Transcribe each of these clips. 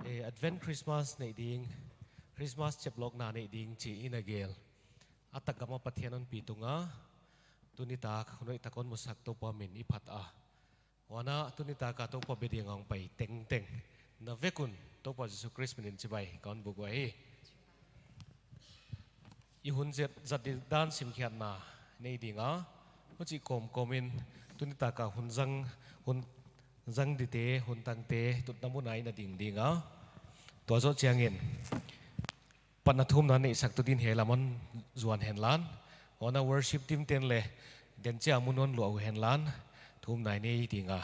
Advent Christmas nei ding Christmas cheblok na nei ding chi inagel atakama pathianon pitunga tunita khonoi takon musak to pamin iphat a wana tunita ka to pa bedingang pai teng teng na vekun to pa Jesu Christ minin chibai kon bugwai I hun zet zadin dan sim khiat na nei dinga hochi kom komin tunita ka hun zang dite hun tangte tut namunai na ding dinga to zo chiangin panathum na nei sak tu din helamon zuan henlan ona worship team ten le den cha munon lo henlan thum nai nei dinga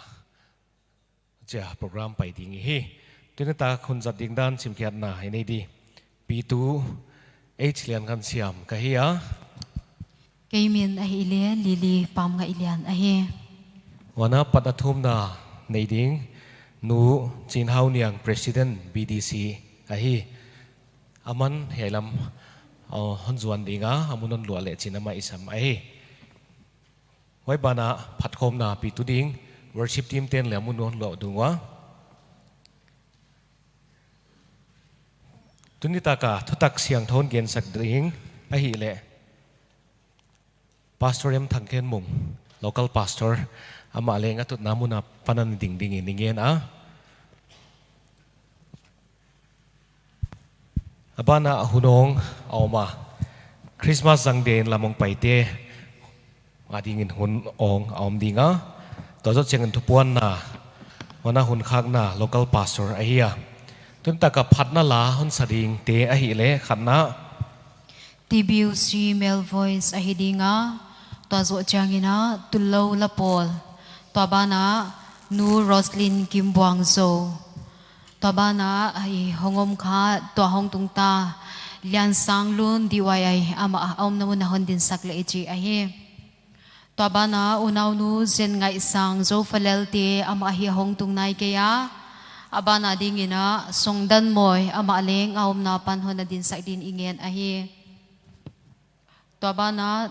cha program pai ding hi tunita khun zat ding dan sim khiat na nei di P2 H lian kan siam ka hi a Kaimin ahi ilian lili pam nga ilian ahi wana panathum na nei ding nu chin hau niang president BDC ahi aman helam honzuan dinga amunon lua le chinama isam ahi wai bana phatkhom na P2 ding worship team ten le amunon lo dungwa tunita ka thutak siang thon gen sak ding ahi le pastor em thangken mum local pastor ama lenga tut namuna panan ding ding ningen a abana hunong awma Christmas jang den lamong paite ading in hun ong awm dinga to zo chengen thupuan na wana hun khak na local pastor ahia tunta ka phatna la hun sading te ahi le khanna TBUC male voice ahi dinga to zo changina tullo lapol to bana nu Roslyn Kimbuang zo to bana ai hongom kha to hong tungta lian sang lun diwai ama om namun hon din sakle eji ahi to bana unaw nu zen ngai sang zo falelti ama hi hong tung nai ke ya abana dingina songdan moy ama leng aum na pan hon din sak din ingen ahi to bana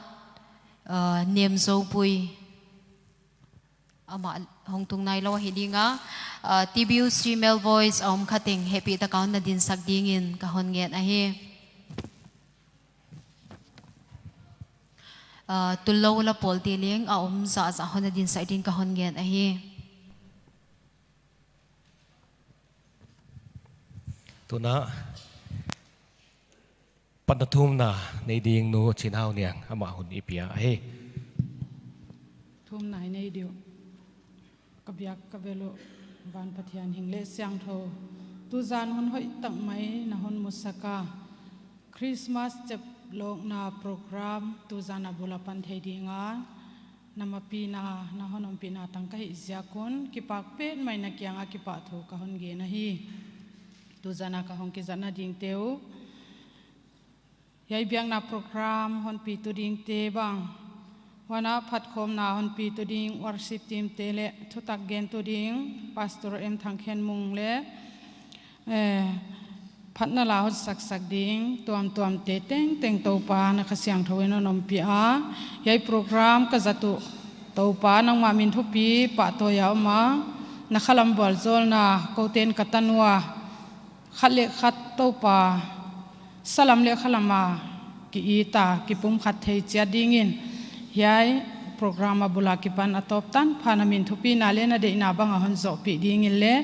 nem zo pui ama hong tung nai lo hi dinga TBUC male voice om khating happy ta kaun na din sak dingin ka hon nget ahi tullo la pol ti leng om za za hon na din sak din ka hon nget ahi tuna panathum na nei ding nu chin hau niang ama hun ipia ahi thum nai nei diu kabyak kabelo van pathian hingle siang tho tu zan hun hoi tak mai na hun musaka Christmas chep lok na program tu zan abula pan thei dinga namapi na honom pina tangkai ziakun kipak pe mai na kyanga kipa tho ka hon ge na hi tu zana ka hong ki zana ding teu yai biang na program hon pi tu ding te bang wana phat khom na hon pi tu ding worship team te le thutak gen tu ding pastor em thangkhen mung le phat na la hot sak sak ding tuam te teng teng to pa na khasyang thowen nom pi a yai program ka zatu to pa nang ma min thu pi pa to ya ma na khalam bol zol na ko ten katanwa khat le khat to pa salam le khalama ki ita ki pum khat thei cha dingin yai program abula ki pan atop tan phanamin thupi na le na de na banga hon zo pi dingin le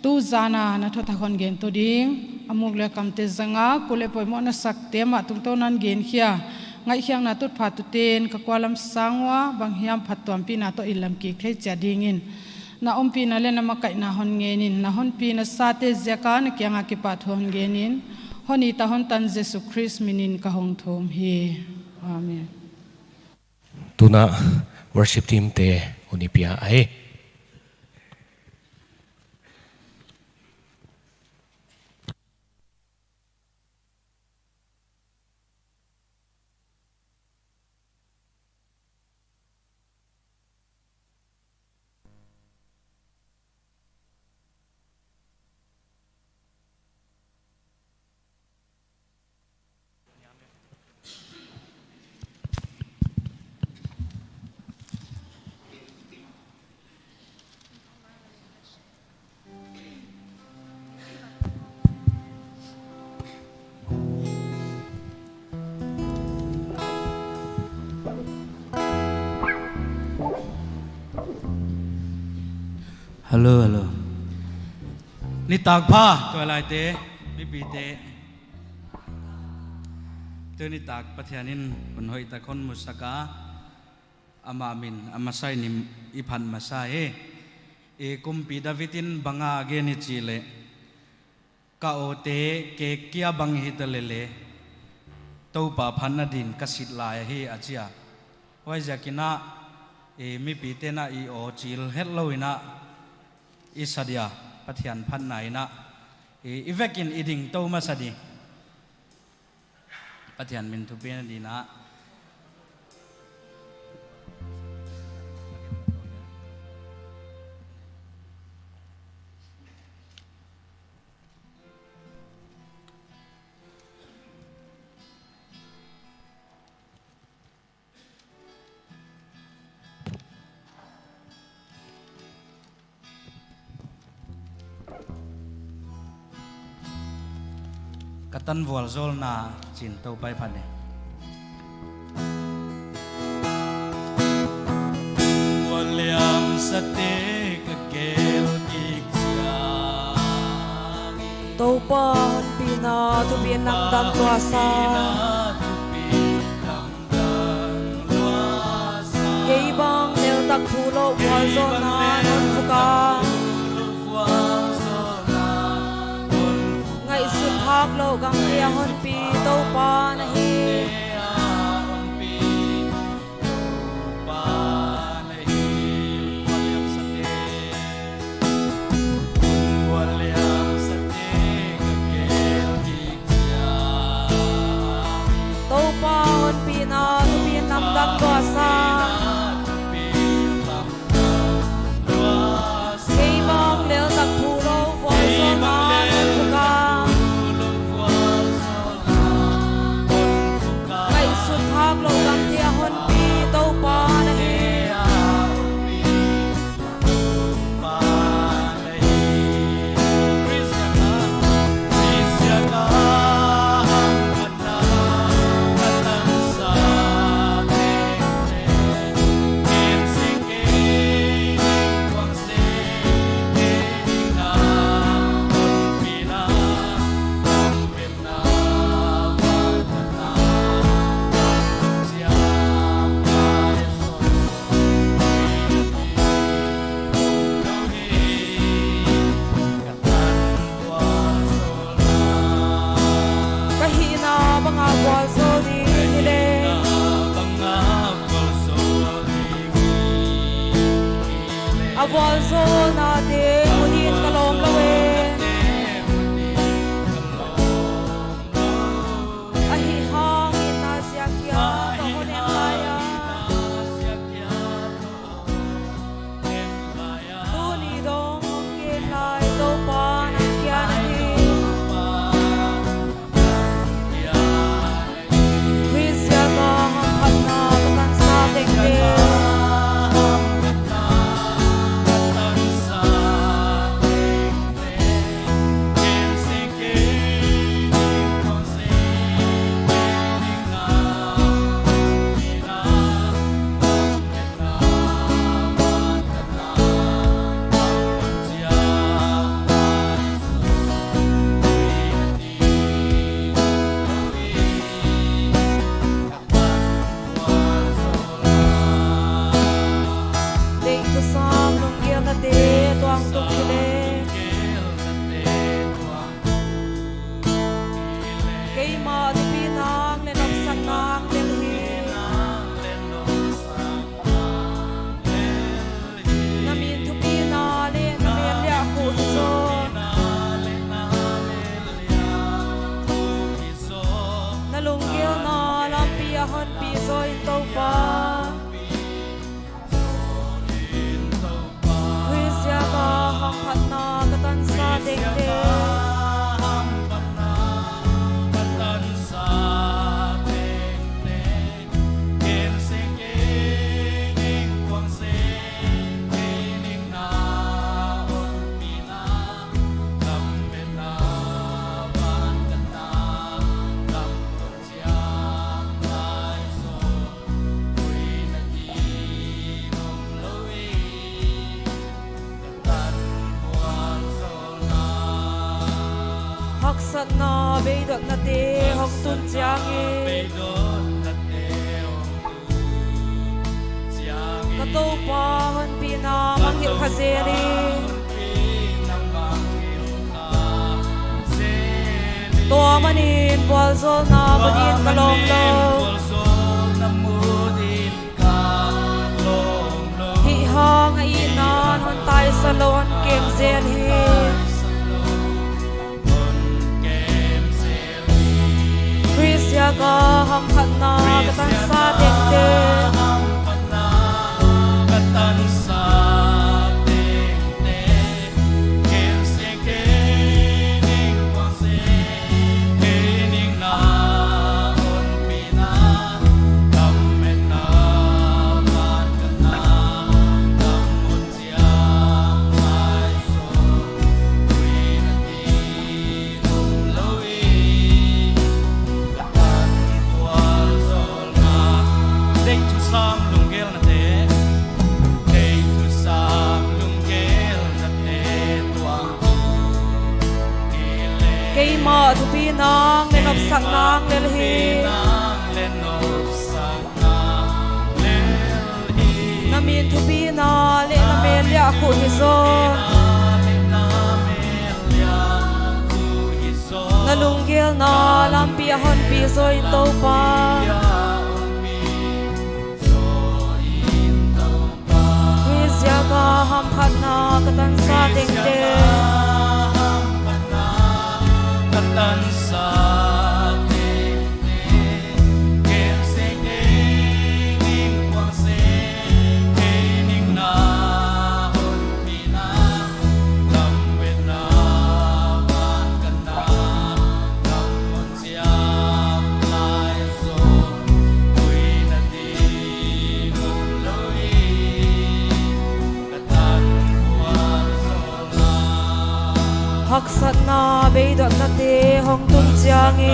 tu zana na thotha khon gen to ding amuk le kamte zanga kule poi mo na sak te ma tung to nan gen khia ngai khiang na tut pha tu ten ka kwalam sangwa bang hiam phat tom pi na to ilam ki thei cha dingin na ompi na le na makai na hon ngenin na hon pi na sate zaka na kyanga ki pa thon ngenin honi ta hon tan Jesu Christ minin ka hong thom hi amen tuna worship team te hunipia ahi Hello. Ni tagpa toy lai te mi pi te. Tu ni tag pathianin un hoi ta kon musaka ama min ama sai nim iphan masai e kumpi Davidin banga ge ni chile ka ote ke kia bang hitalele to pa phanadin kasit lai hi achia wai jakina e mi pi te na I o chil helloina isadia pathian phan nai na e ivekin iding to masadi pathian min thu pen di na katan vual zol na chin to pai phane Waliam sate ka kel ik sia Tâu pa hon pina tu bien nam dam tua sa Gay bang nel tak thulo wal zo na non fuka Ngay sut hak lo gang tia hon pi tâu pa na hi Tâu pa hon pina tu bien nam dam tua sa Gay bang nel tak thulo wal zo na non fuka Ngay sut hak lo gang tia hon pi tâu pa na hi Kahina banga wal so di hile Awal so na de munin kalom lawe Ahi hang ina siya kya kahonen laya Tuni dong hongkin lai to pa nang kya na hi Chris ya ka hangkat na tukan sa tengke Ding tu sam nung gil na de tuang tung kile Kay ma di pinang le nok san nang le hi Namin tu pina le namin le aku so Nalung gil na lampi ahon pi so in tau pa Chris ya ka hang khat na hak sat na be dot na te hong tun chiang e ka to pa han pi na mang hil kha zeri to manin pol zol na budin ka long lo hi hang ai nan hon tai salon kem zel hi Krisya ka ham khat na ka tan sa dek te ma thu pi nang le nop sak nang le hi na min thu pi na le na me lia khu hi zo na lung gel na lam pi hon pi zoi to pa Krisya ka ham khat na ka tan sa deng te tan sa te kem se ke ning kwang se ke ning na hon pi na tam we na van kan na tam mon siam lai so ui na ti num loi ka tan kwal so la hak sat na be dot na te hong tun chiang e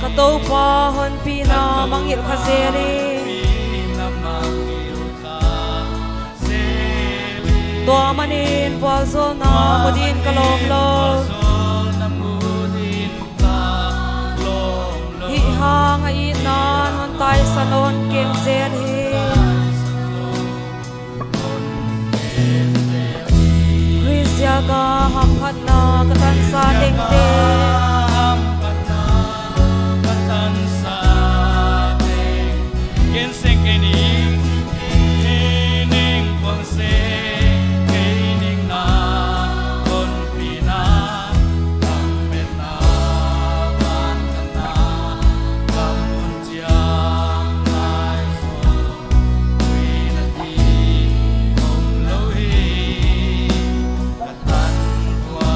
ka to pa hon pi na mang hil kha zeri to manin pol zol na budin ka long lo hi hang ai nan hon tai salon kem zel hi Krisya ka ham khat na ka tan sa deng te Ken se ke ning kwang se ke ning na kon pi na tam me na van kan na kam mun chiang lai so ui na ti hong lo hi ka tan kwal so na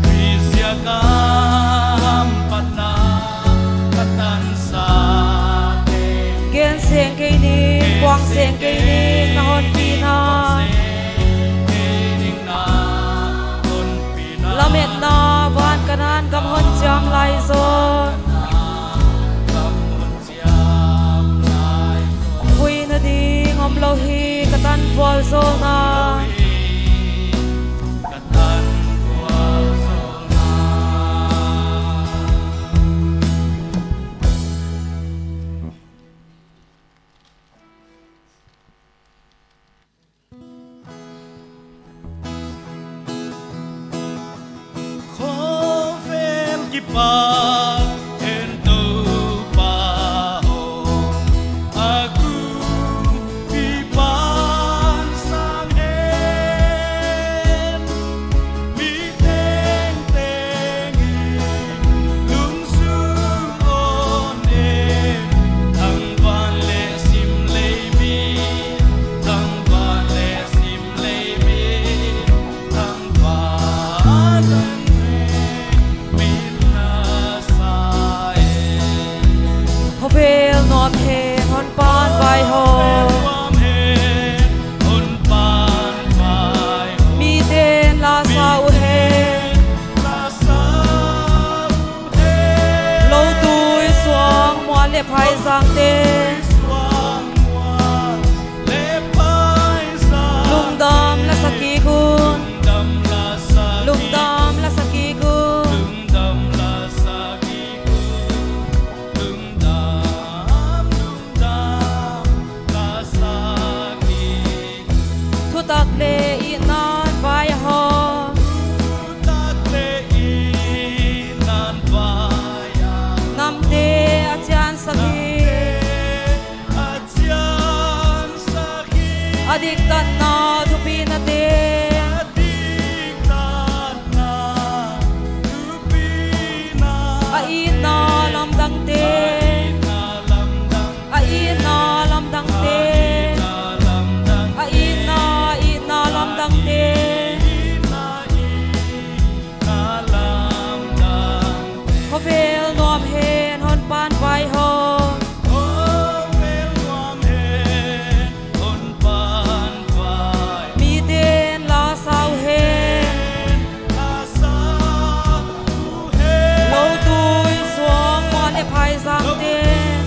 Krisya ka ham pat na gen seng ke ni quang seng ke ni na hon pi na la met na van kanan kam hon cham lai zo vui na ding om lo hi ka tan pol zo na pa en tu pa ho aku pi pan sang em mi teng teng lung su on em thang van le sim le mi thang van le sim le mi thang van Hopel non he hon pan vai ho mi den la sau he lâu tuổi xuống mua lệ phai giang te sakhi adik tat na thupi na te a in na lam dang te a in na lam dang te a in na lam dang te có vel nom hen hon pan vai ho mi den la sao hen lâu tui xuống mòn để phai giang den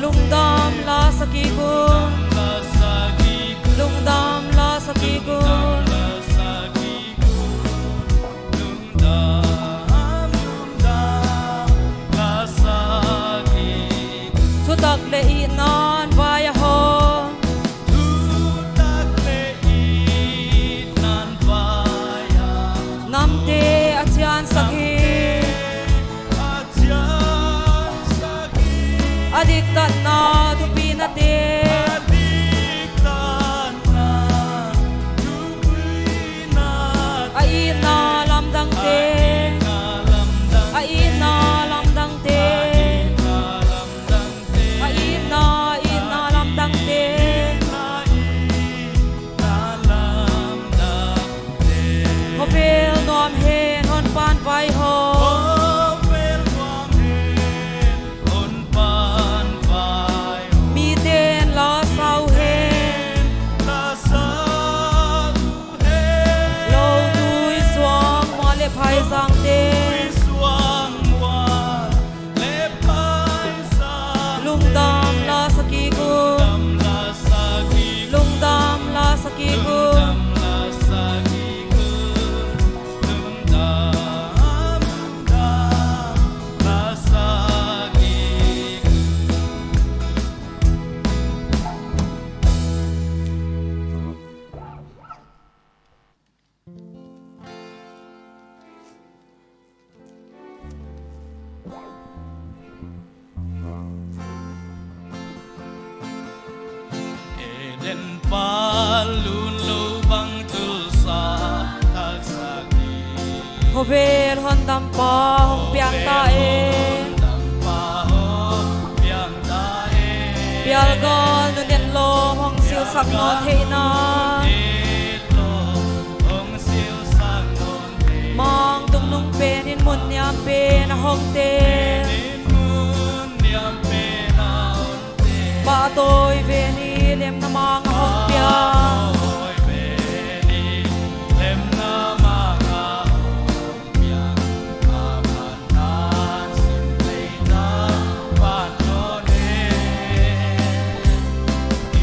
lung dam la saki gun lung dam la saki gun thu tak le i nan vai ho nam te a chian sakhi adik tat na thu pi na te a i na lam dang te a i na lam dang te a i na lam dang te ho vel nom hen hon pan vai ho mi ten la sao hen lâu tui xuống mo le phai giang te lung dam la saki gu lung dam la saki gu Eden palun lubang tulsa tagsagi ho vel hon dam pa hong piang ta e tampahom yang tae pial gon nu den lo hong siu sak no the na ito ong siêu sang non te mang tung nung pen in mun nyam pe na hong te mun niam pe naon te ba tôi về ni lem na mang hong pia oi be ni lem na mga yang amanan sim lei na pan no ne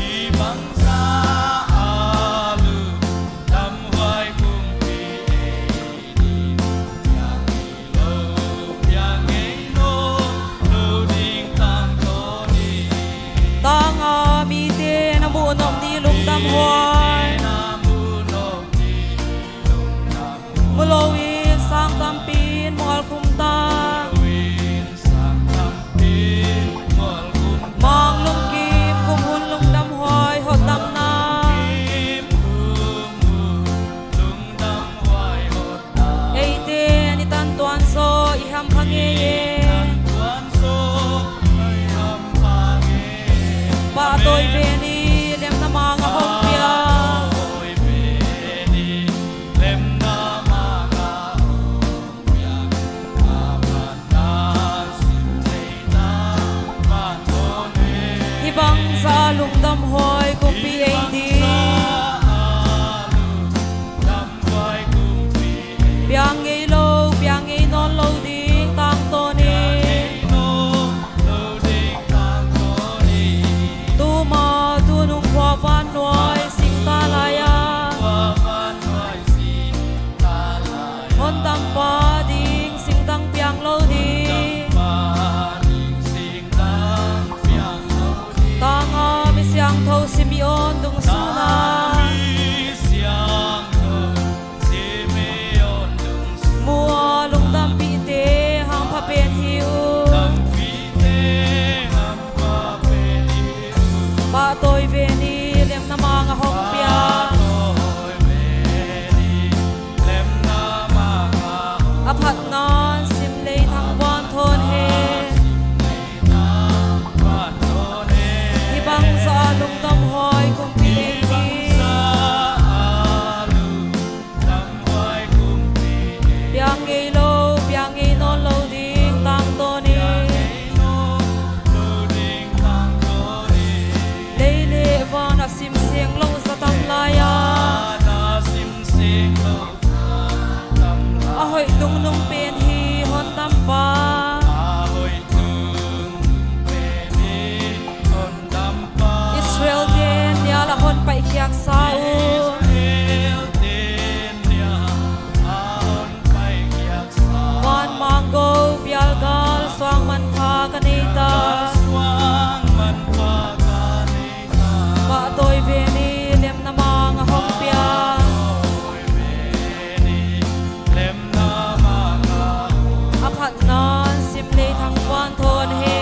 ibang sa alu tam hoai kum pi ni yang ilo yang ei no lo ding tang ko ni tang a mi te na mu nom ni lung dam hoai mu lo in sang tam pin mol kum ta mang lung kim kum hun lung dam hoai ho tam na ei te ni tan tuan so i ham phang ye ba tôi về ni lem na mang hong pia ibang sa lung dam hoai kum pi ei di piang ei lo piang ei non lo ding tang to ni tung nung pen hi hon tam pa Israel den ya la hon pai kyak sau Wan mango bial gal swang man tha kanita Ba tôi về ni lem na mang hong pia Akhat nan sim le thang quan thon he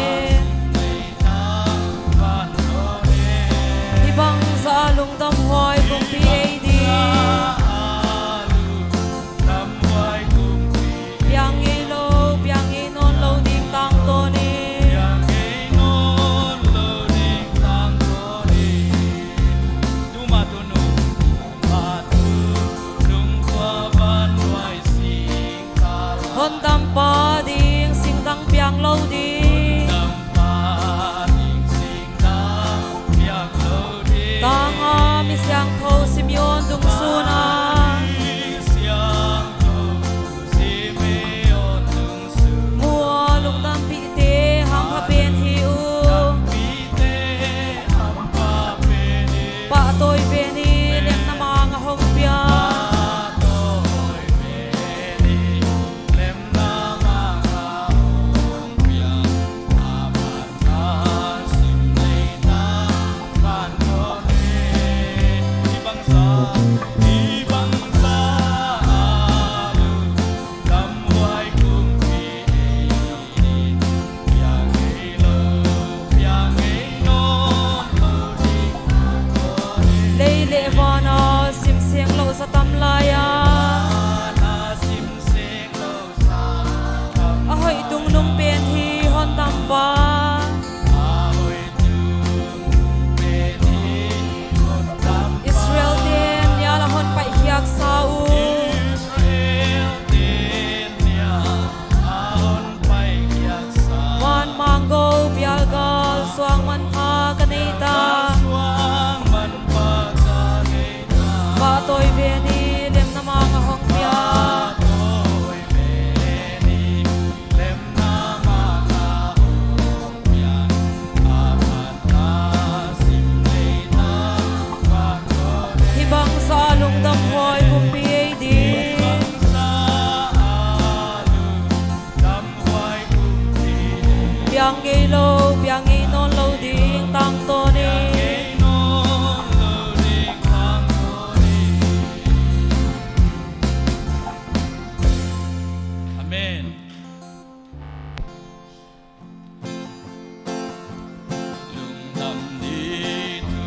Hi bang za lung dam hoi kung pi ai di Piang e non lo ding tang to ni Hon tam pa ding sing dang piang lo ding Tang a mi siang tho Simeon dung suna Mua lung tam pi te hang ha pen hi u Pa tôi về ni lem na mang a hong pia Lei le vana sim siang lo sa tam la ya Ahoy tung nung pen hi hon tam pa Israel den ya la hon pai hiak sau Wan mango bial gal swang man tha kanita Ba tôi về ni lem na mang a hong pia Hi bang sa lung dam hoi kung pi ai di Piang e non lo ding tang to ni Amen. Lung tâm đi tu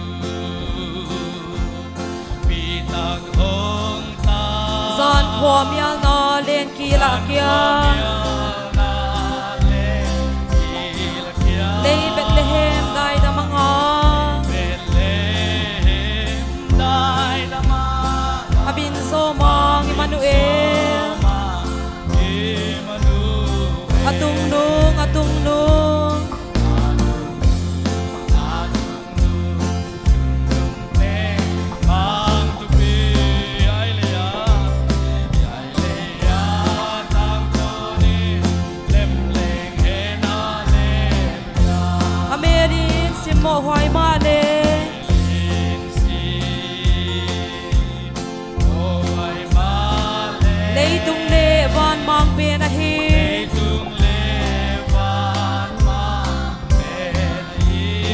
pi tag hong ta Zan phom ya na len ki la kia Lei Bethlehem dai da manga Abin so mang Emmanuel Atung nung Amerin sim mo hoai ma le Lei tung le van mang pe na hi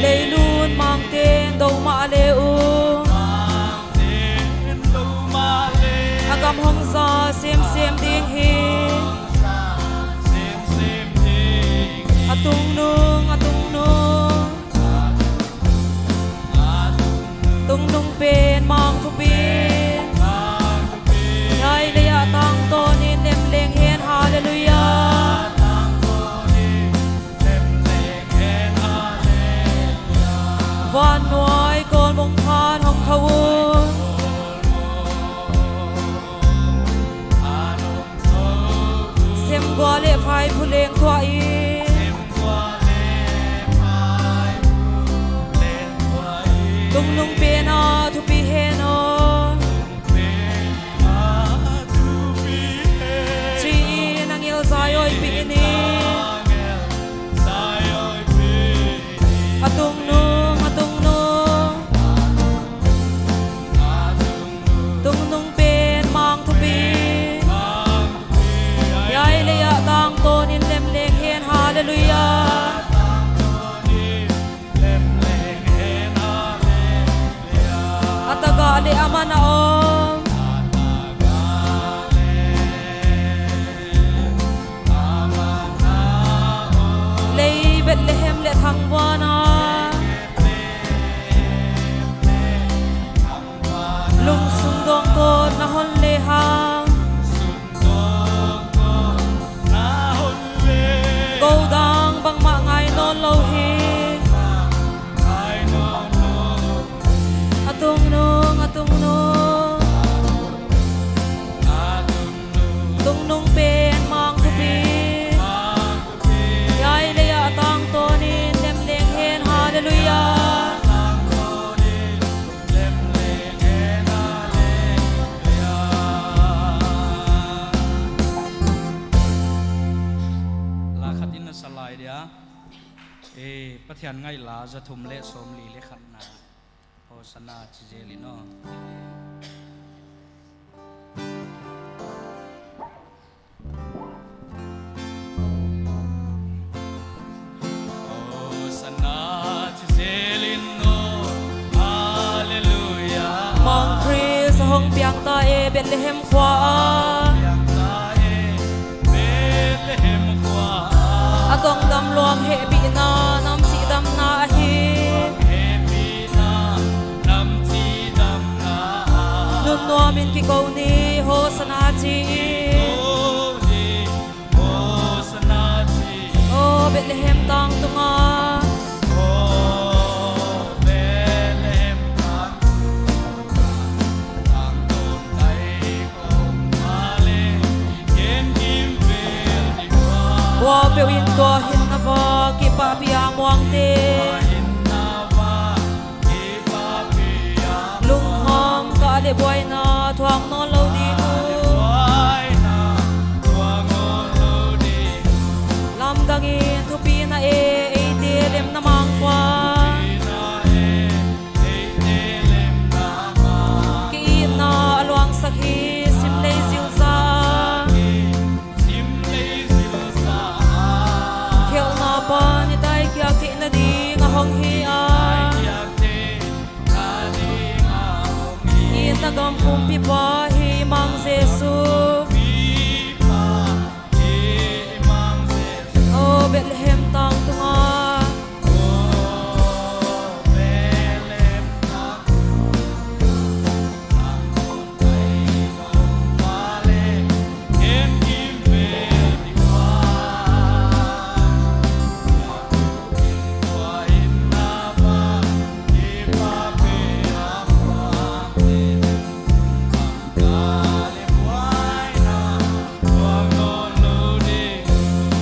Lei lun mang ten do ma le u Agam hong za sem ding hi Atung nung Tung nung pen mang thu pi Yai le ya tang to ni nem leng hen hallelujah Van nuai con mong than hong thau Sem gwa le phai phu leng thwa i Tung nung pen a thu pi hen o Three hallelujah ataga le amana om le Bethlehem le thangwana lung sung dong ko na hon le hang go dang bang ma ngai non lo hi atung nung tung nung pen mang thu pi yai le ya tang to ni lem leng hen hallelujah la khatin salai dia pathian ngai la za thum le som li le khat na hosana chijeli no hosana chijeli no hallelujah mong Chris hong piang ta e Bethlehem kwa Bethlehem kwa atong dam luang he bi na nam si dam na hi nam chi dam na nun no min ki ko ni hosana chi hosana chi o Bethlehem tang tunga Bethlehem tang ton dai kom male ken kim vel di wa pe win to hin na va ki pa pia muang te lung hom ka le boy na thuang non lo di mu lam dang in thu pi na e te lem na mang kwa ki na luang sakhi sim le zil sa khel na pa ni tai kya ki na di nga hong hi a in na gam kum pi pa hi mang jesu o Bethlehem tang tunga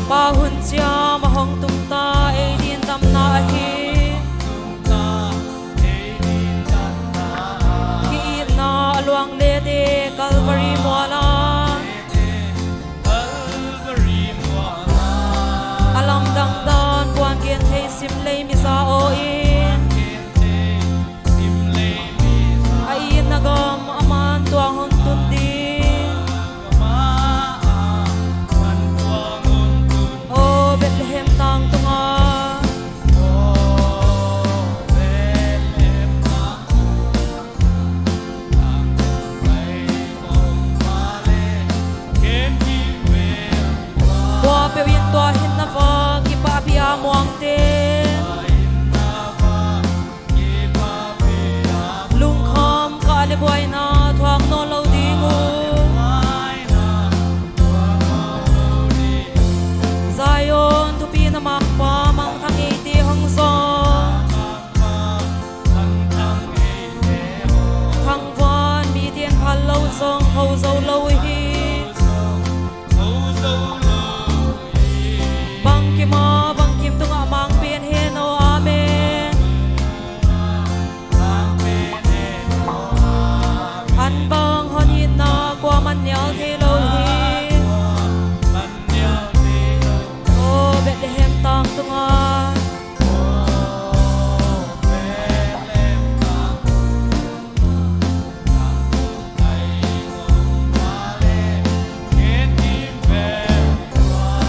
pa hun chia ma hong tum ta e din tam na hi ki na luang le de Calvary moana alam dang dan kwan kien thei sim le mi sa o in ai na gam aman tuang hon tun din o Bethlehem tang tunga wa pe win to hin na va ki pa pia muang te lung khom ka le boy na thuang no lo di mu Zion thu pi na mak pa mang thang e ti hong so thang van mi tien phal lo song ho zo lo hi bang kim tunga mang pien he no amen an bang hon hin na kwa man nyal the lo hi o Bethlehem tang tunga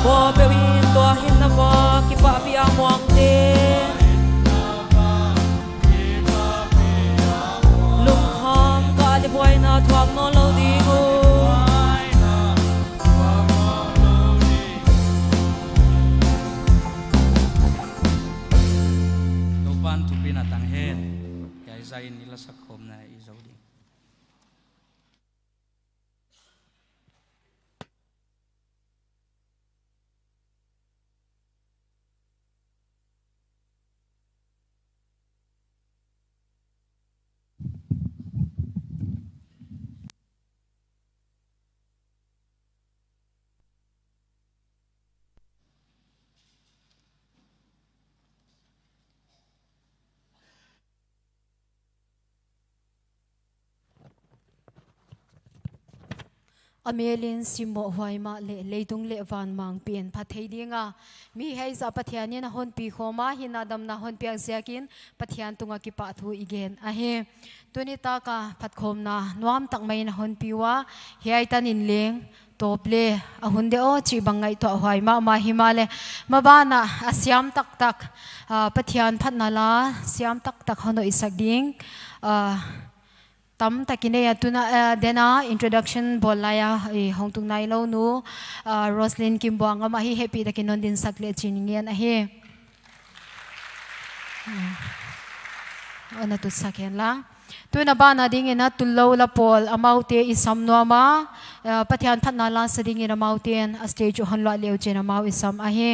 bo pe win to hin na ba ki pa pi amwang te lung kham ka le boy na thwam no lo di go to pan tu pin atang hen yai zain ila sakhom na I zodi Amelin simo hoima le leitung le van mang pien pathei dinga mi hei za pathiani na hon pi khoma hinadam na hon piang siakin pathian tunga ki pa thu igen a he tunita ka phatkhom na nuam tak mai na hon piwa hei tanin leng tople ahunde o chi bangai to hoima ma himale mabana asyam tak tak pathian phatnala siam tak tak hono isak ding tam takine tuna dena introduction bolaya hongtung nai lo nu Roslyn Kimbuanga ma hi happy takinon din sakle chiningen a he ana tu saken la tuna bana dingena tullo la pol amaute isam no ma pathian phatna la sadingin amauten a stage hon la leu chen amau isam a he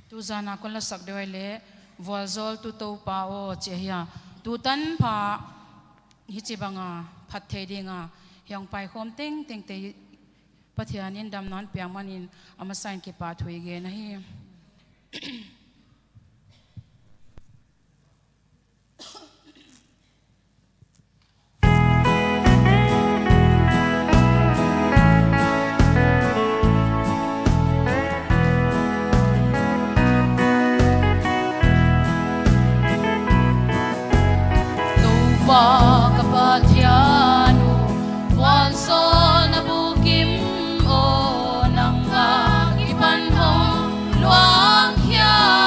tu zana kon la sak doi le volzol tu to pa o che hia tu tan pha hi chi banga phat the dinga hyang pai khom teng teng te pathianin dam non piang manin ama sign ke pa thui ge na hi Ba kapathianu wanso na bukim o nang ipan hong luang hia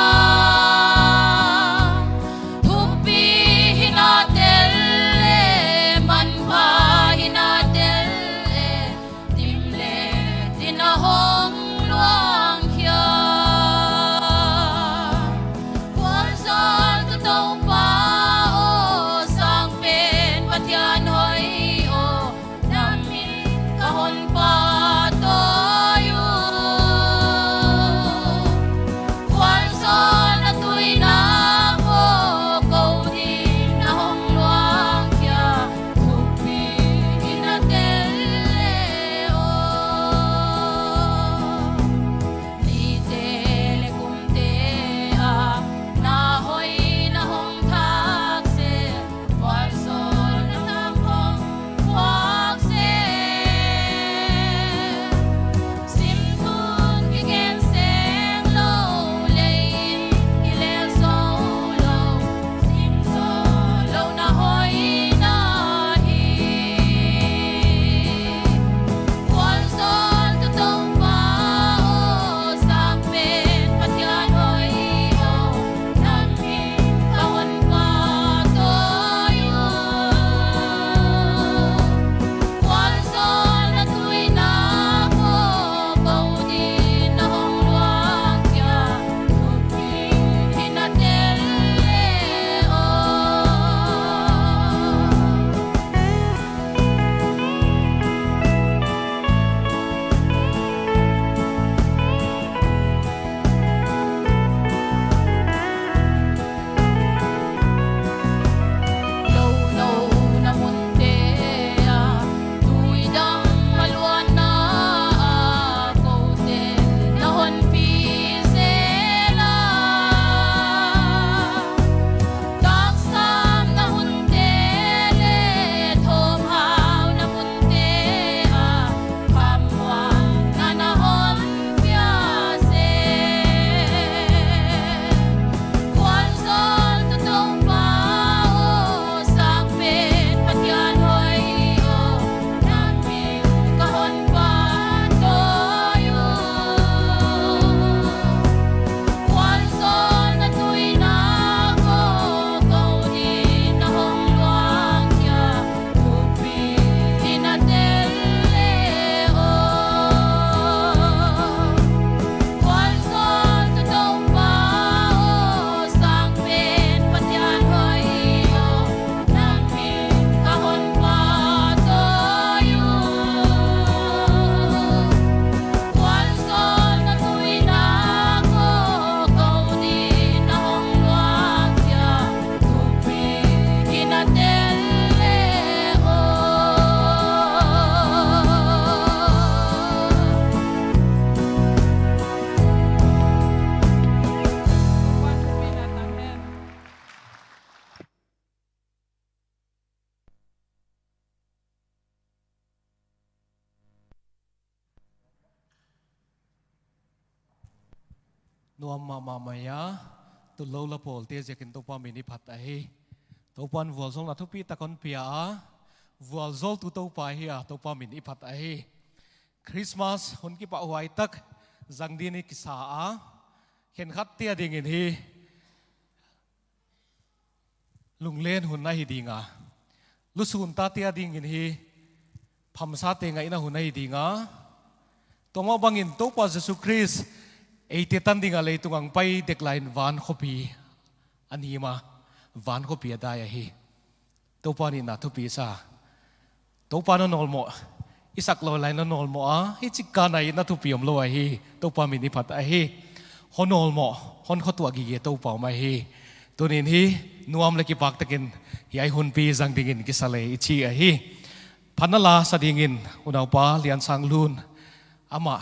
nuam ma maya tu lo la pol te jekin to pa mini phat a hi to pan wal zong la thu pi takon pia wal zol tu to pa hi a to pa mini phat a hi Christmas hun ki pa huai tak zang din ni kisa a khen khat tia ding in hi lung len hun na hi dinga lu sun ta tia ding in hi pham sa te ngai na hun na hi dinga tongo bangin to pa Jesus Christ ei te tan dinga le tungang pai decline van khopi anima van khopi ada ya hi to pa ni na thu pi sa to pa no nol mo isak lo lai no nol mo a hi chika nai na thu piom lo hi to pa mi ni phat a hi honol mo hon khotwa gi ge to pa mai hi tunin hi nuam le ki pak takin yai hun pi jang dingin ki sale ichi a hi phanala sadingin unaw pa lian sang lun ama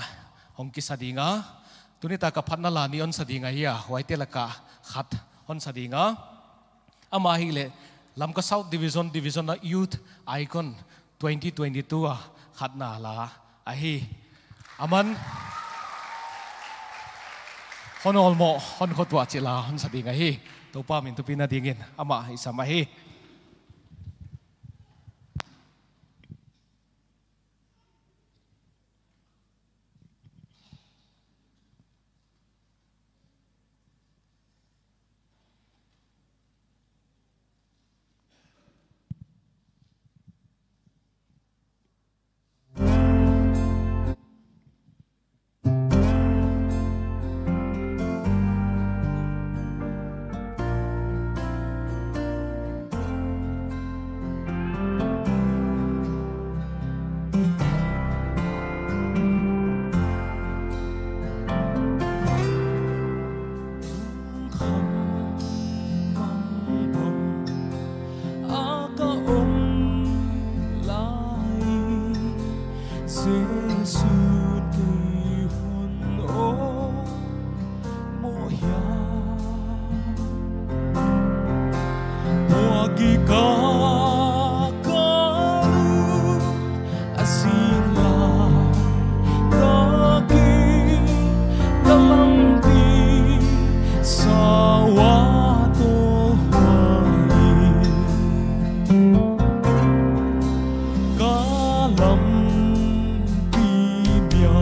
hong ki sadinga tunita ka phanala ni on sadinga hi a waite laka khat hon sadinga ama hi le lamka south division na youth icon 2022 a khatna la a hi aman honol mo hon khotwa chila hon sadinga hi to pa min tu pina dingin ama isama hi Kalam pibya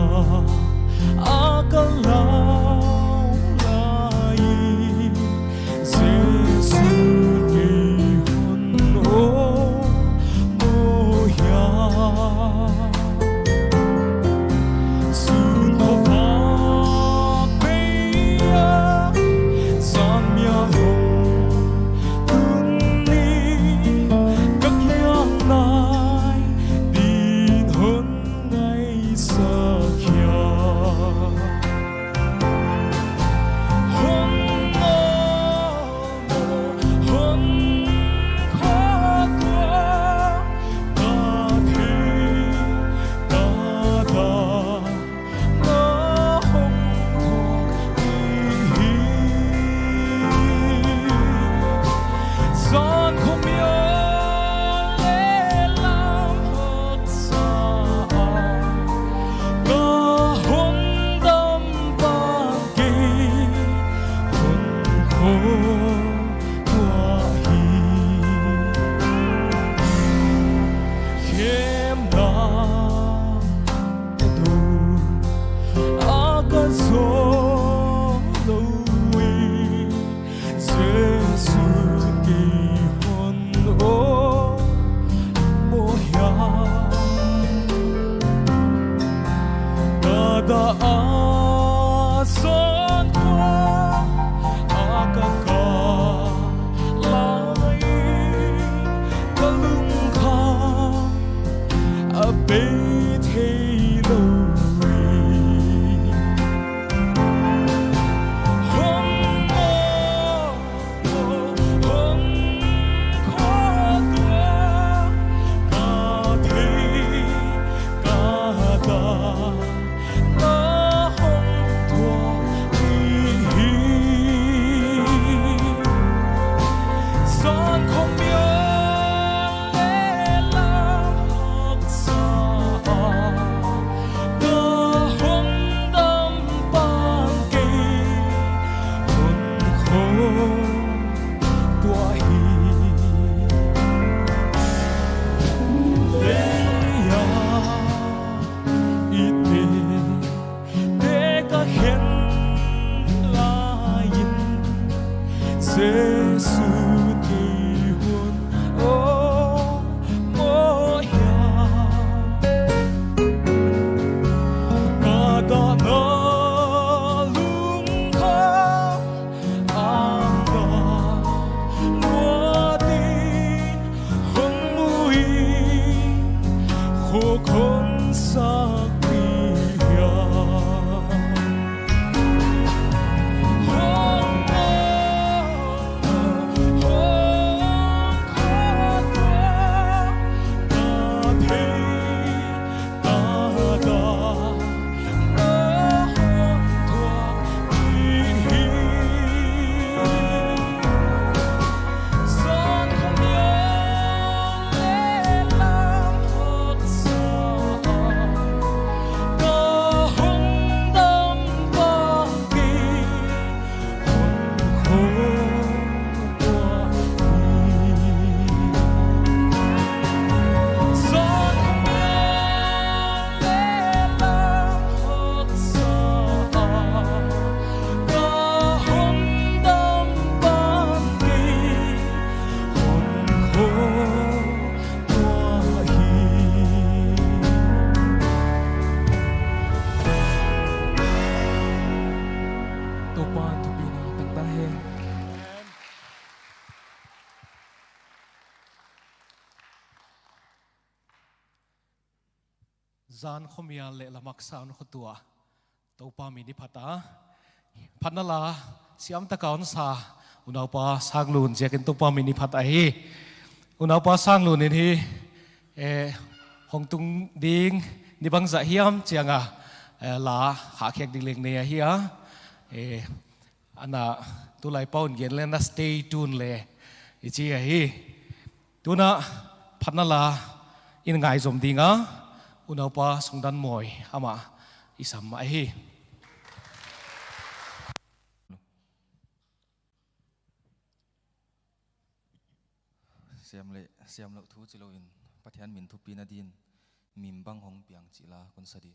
gian khomia le lamak san khotua topa mi ni phata phanala siam ta kaun sa unapa sanglun jekin topa mi ni phata hi unapa sanglun in hi hongtung ding ni bangza hiam chianga la ha khek ding leng ne hi a ana tulai paun gen le na stay tune le ichi hi tuna phanala in ngai zom dinga unapa sungdan moi ama isam mai hi siam lo thu chilo in pathian min thu pin adin mim bang hong piang chila kon sadi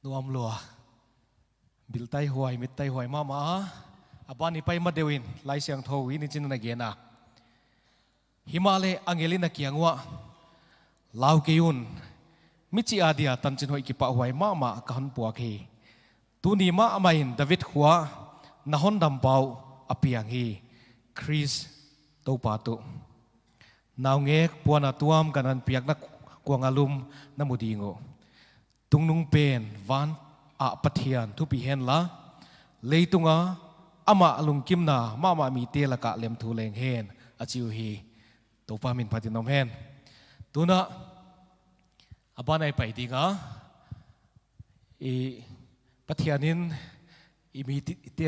nuam lua bil tai huai mit tai huai mama abani pai ma dewin lai siang tho wi ni chin na gena himale angelina kiangwa lau keun michi adia tan chin hoi ki pa huai mama kan puak hi tuni ma amain david huwa nahon dam pau apiang hi chris tàu pa tu nào nghe puan atuam kanan piak na kuang alum na mudingo tung nung pen van a pathian thu pi hen la leitunga ama alung kim na mama mi te la ka lem thu leng hen achiu hi tàu pa min phatinom hen tuna abanai pai dinga pathianin imi te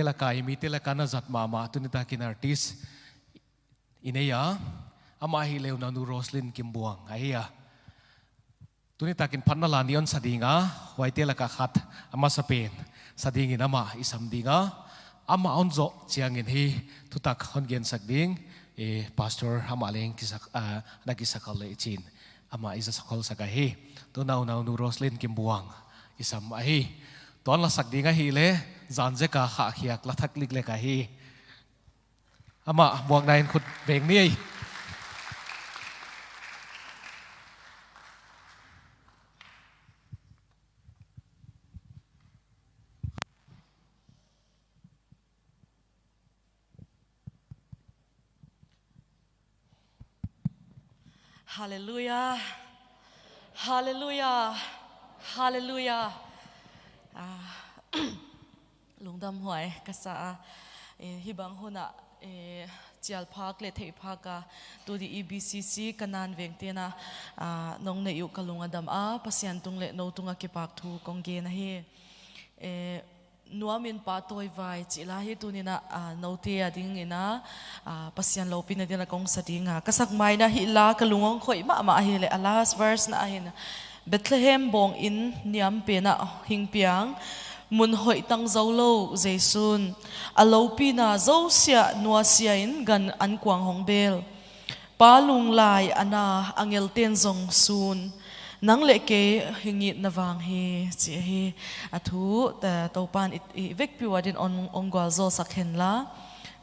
la ka na zat mama tunita kin artist ineya ama hi leu na nu Roslyn Kimbuang aiya tunita kin phanna la nion sadinga waite la ka khat ama sapen sadingin ama isam dinga ama onzo chiangin hi tutak hongen sakding pastor ama leng kisak na kisakal le chin ama isa sakol sakahi to now nu Roslyn Kimbuang isam ahi ton la sakdinga hi le zanje ka kha khiak la thak lik le ka hi ama buang nain khut beng ni Hallelujah, Hallelujah, Hallelujah. Lungdam hoài kasa hibang hona chial phak le thei phaka to di EBCC kanan vengtena nong ne yu kalungadam a pasian tung le no tunga ki pak thu kongge na hi nuamin pa toy vai chila hi tunina note ading ina pasian lo pin adina kong sadinga kasak mai na hi la kalungong khoi ma hi le last verse na hin Bethlehem bong in niam pe na hingpiang mun hoi tang zolo jaisun alopi na zo sia nuwa sia in gan an kwang hongbel palung lai ana angel ten zong sun nang le ke hingit na wang he chi he athu ta topan i vek piwa din on gwal zo sakhen la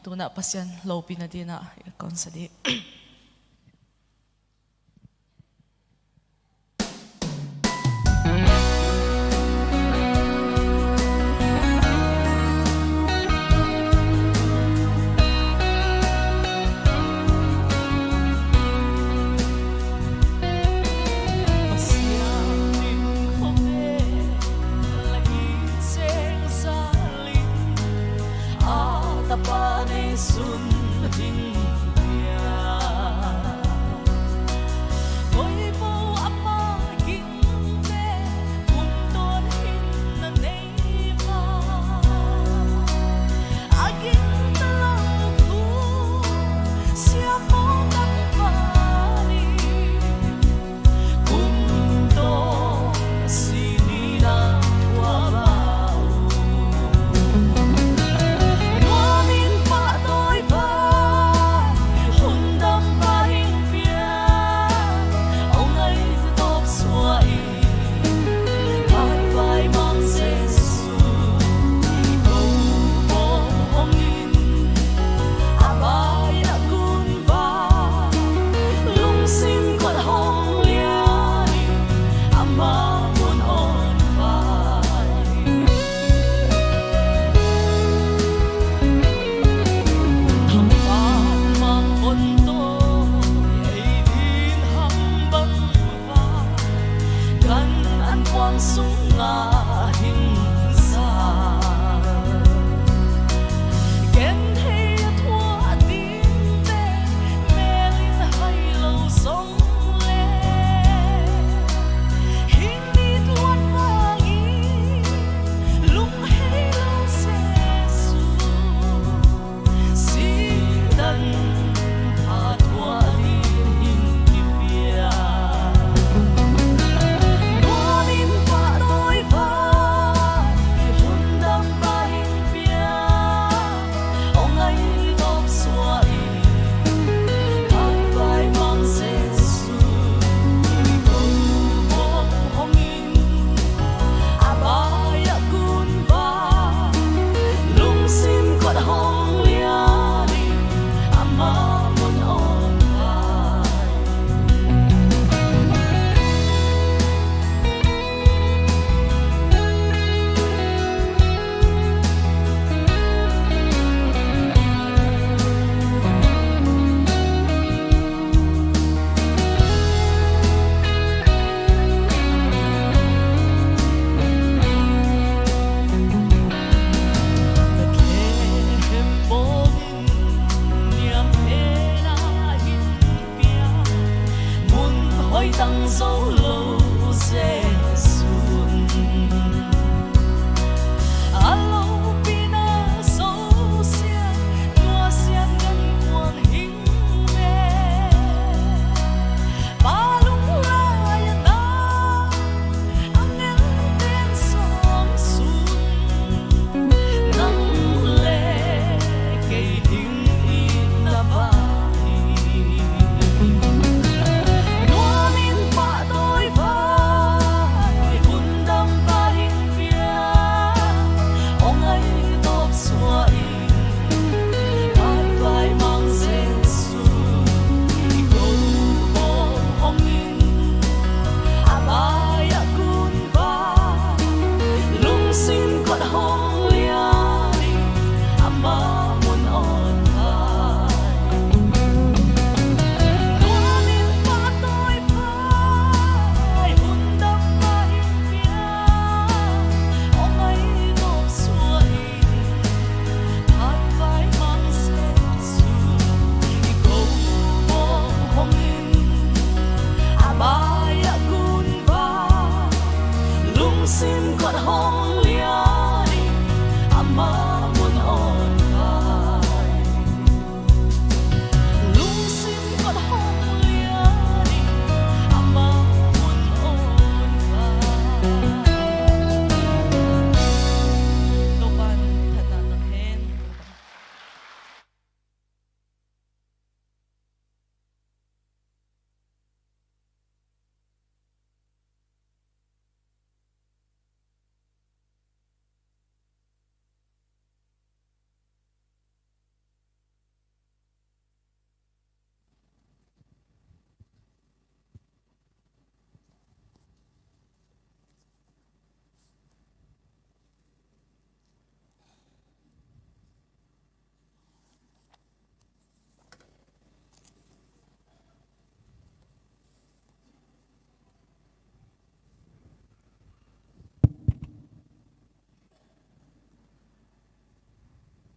tuna pasyan lopi na dina konsadi sun ding ya nắng dấu lâu dễ xuân alo pina dấu xiên đua xiên ngân quang hình mê ba lung la yên na anh em tên sóng xuân nắng lệ cây hình in là vai Nua min pa đôi vai hôn đâm ba hình phía ông ấy đốp xua hai vai mang dên xuân cầu bông ông in à ba ya cun ba lung xin con hong lia đi à ba muốn on vai Nua min pa đôi vai hôn đâm ba hình phía ông ấy đốp xua hai vai mang dên xuân cầu bông ông in à ba ya cun ba lung xin con hong lia đi à ba muốn on vai lung xin con hong lia đi à ba muốn on vai Tô ban thật là nâng hên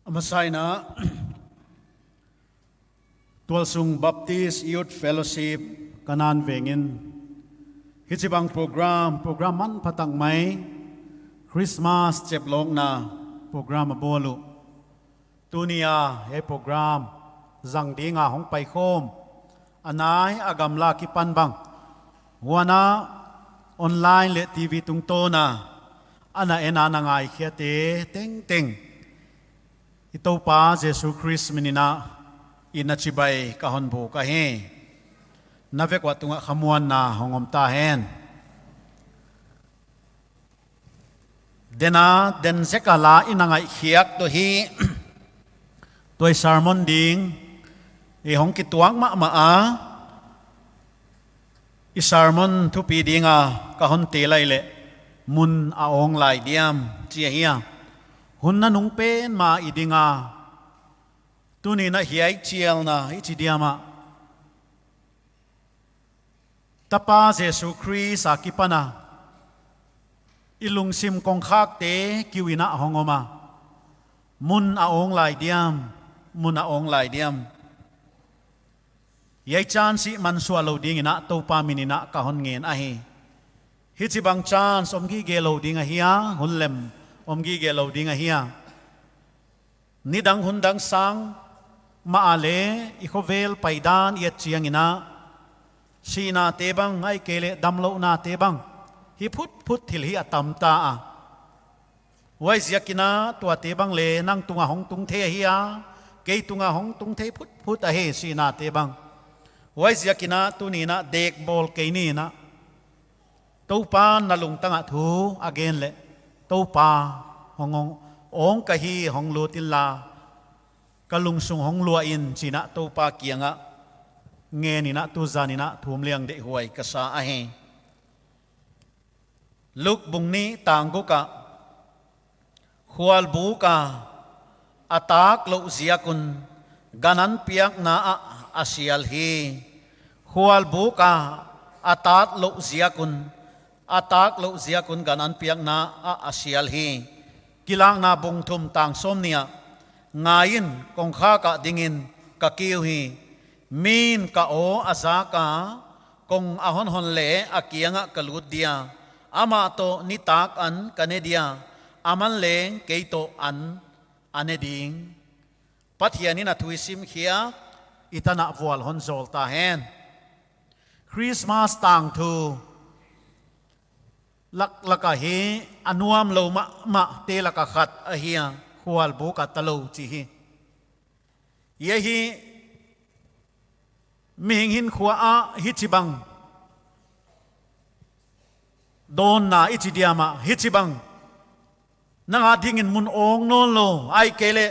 Amasai na Tualsung Baptist Youth Fellowship kanan vengin hichibang program man patang mai Christmas cheplong na program abolu tunia he program zang dinga hong pai khom anai agamla ki panbang wana online le TV tungto na ana ena nangai khiate teng teng ito pa Jesus Christ minina inachibay kahonbo kahe navek watunga khamuan na hongom tahen dena den sekala inangai khiak to hi toy sermon ding e hong kituang ma i sermon thu pi dinga kahon te lai le mun aong lai diam chia hiya hunna nung pen ma idinga tuni na hiai chiel na ichidiama tapa Jesu Christ akipana ilung sim kong khak te kiwina hongoma mun aong lai diam yai chan si man swalo ding ina to pa minina kahon ngen ahi hichibang chance omgi gelo dinga hiya hunlem omgi gelo dinga hiya nidang hundang sang maale ikhovel paidan yet chiang ina sina tebang ai kele damlo na tebang hi phut thil hi atam ta a wai ziakina tua tebang le nang tunga hong tung the hiya ke tunga hong tung the phut a he sina tebang wai ziakina tunina dek bol ke ni na topa nalung tanga thu again le topa hongong ong kahi hong lutilla kalung sung hong lua in china topa kianga nge ni na tu zanina thum liang de huai kasa ahe luk bungni tanggo ka khwal bu ka atak lo ziakun ganan piak na asial hi khwal bu ka atat lo ziakun ganan piak na asial hi kilang na bung thum tang som nia ngayin kong kha ka dingin ka kiu hi min ka o asa ka kong ahon hon le akianga kalut dia ama to nitak an kanedia aman leng keito an aneding pathiani na thuisim khia itana wal hon zol ta hen Christmas tang thu laka hi anuam lo ma te laka khat ahia hual bu ka talo chi hi ye hi ming hin khwa a hi chibang don na ichidiama hi chibang nanga ding in mun ong non lo ai kele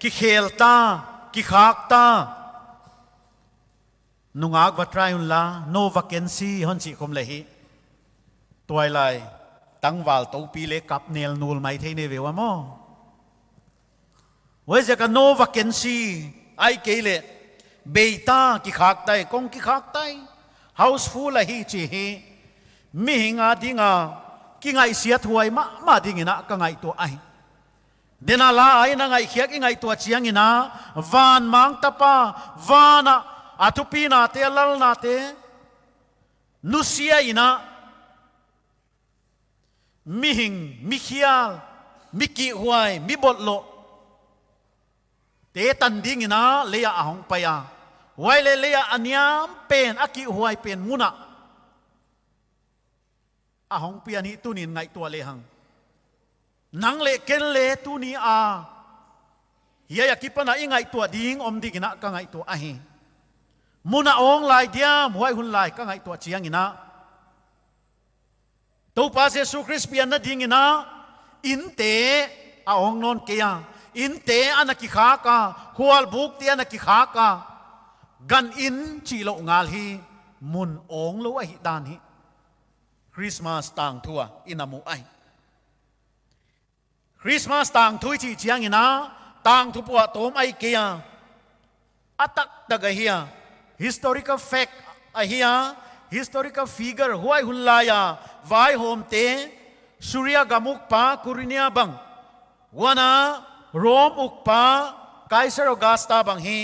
ki khel ta ki khak ta nungak vatrayun la no vacancy hon chi khom le hi toy lai tangwal to pi le kap nel nul mai thei ne vewa mo we je ka no vacancy ai kele beita ki khak tai kong ki khak tai house full la hi chi hi mi hinga dinga ki ngai sia thuai ma dingina ka ngai to ai dena la ai na ngai khiak ngai to chiang ina van mang tapa vana atupi na te lal na te nusia ina mi hing mi khial mi ki huai mi botlo te tan ding ina leya ahong paya wai le leya aniam pen aki huai pen muna ahong piani tunin ngai tua le hang nang le ken le tu ni a hiya yakipana ingai tua ding om digina ka ngai tua ahi muna ong lai diam huai hun lai ka ngai tua chiang ina to pa Jesu Christ pian na ding ina in te a ong non kya in te anaki kha ka hual buk te anaki kha ka gan in chi lo ngal hi mun ong lo a hi dan hi Christmas tang thua inamu ai Christmas tang thui chi chiang ina tang thu puwa tom ai kia atak daga hiya historical fact a hiya historical figure huai hulaya vai hom te surya gamuk pa kurinia bang wana rom uk pa kaiser augusta bang hi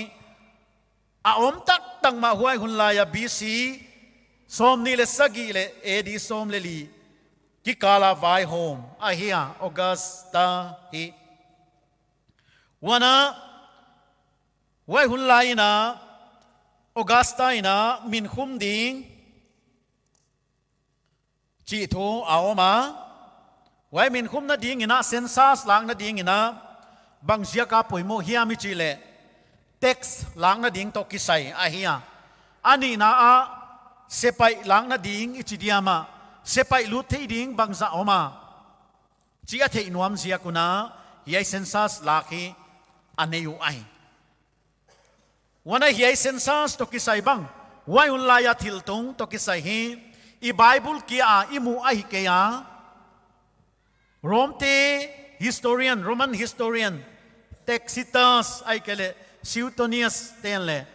a om tak tang ma huai hulaya BC som ni le sagi le edi som le li ki kala vai home ahia augusta hi wana wai hun lai na augusta ina min khum ding chi thu aoma wai min khum na ding ina census lang na ding ina bangzia ka poimo hiami chi le text lang na ding to kisai ahia ani na a sepai lang na ding ichidiama sepai lut thei ding bangza oma chia thei nuam zia kuna hiai census lakhi aneyu ai wana hiai census to kisai bang wai unlaya thiltung to kisai hi I bible ki a imu ai ke ya romte historian roman historian Tacitus ai kele Suetonius tenle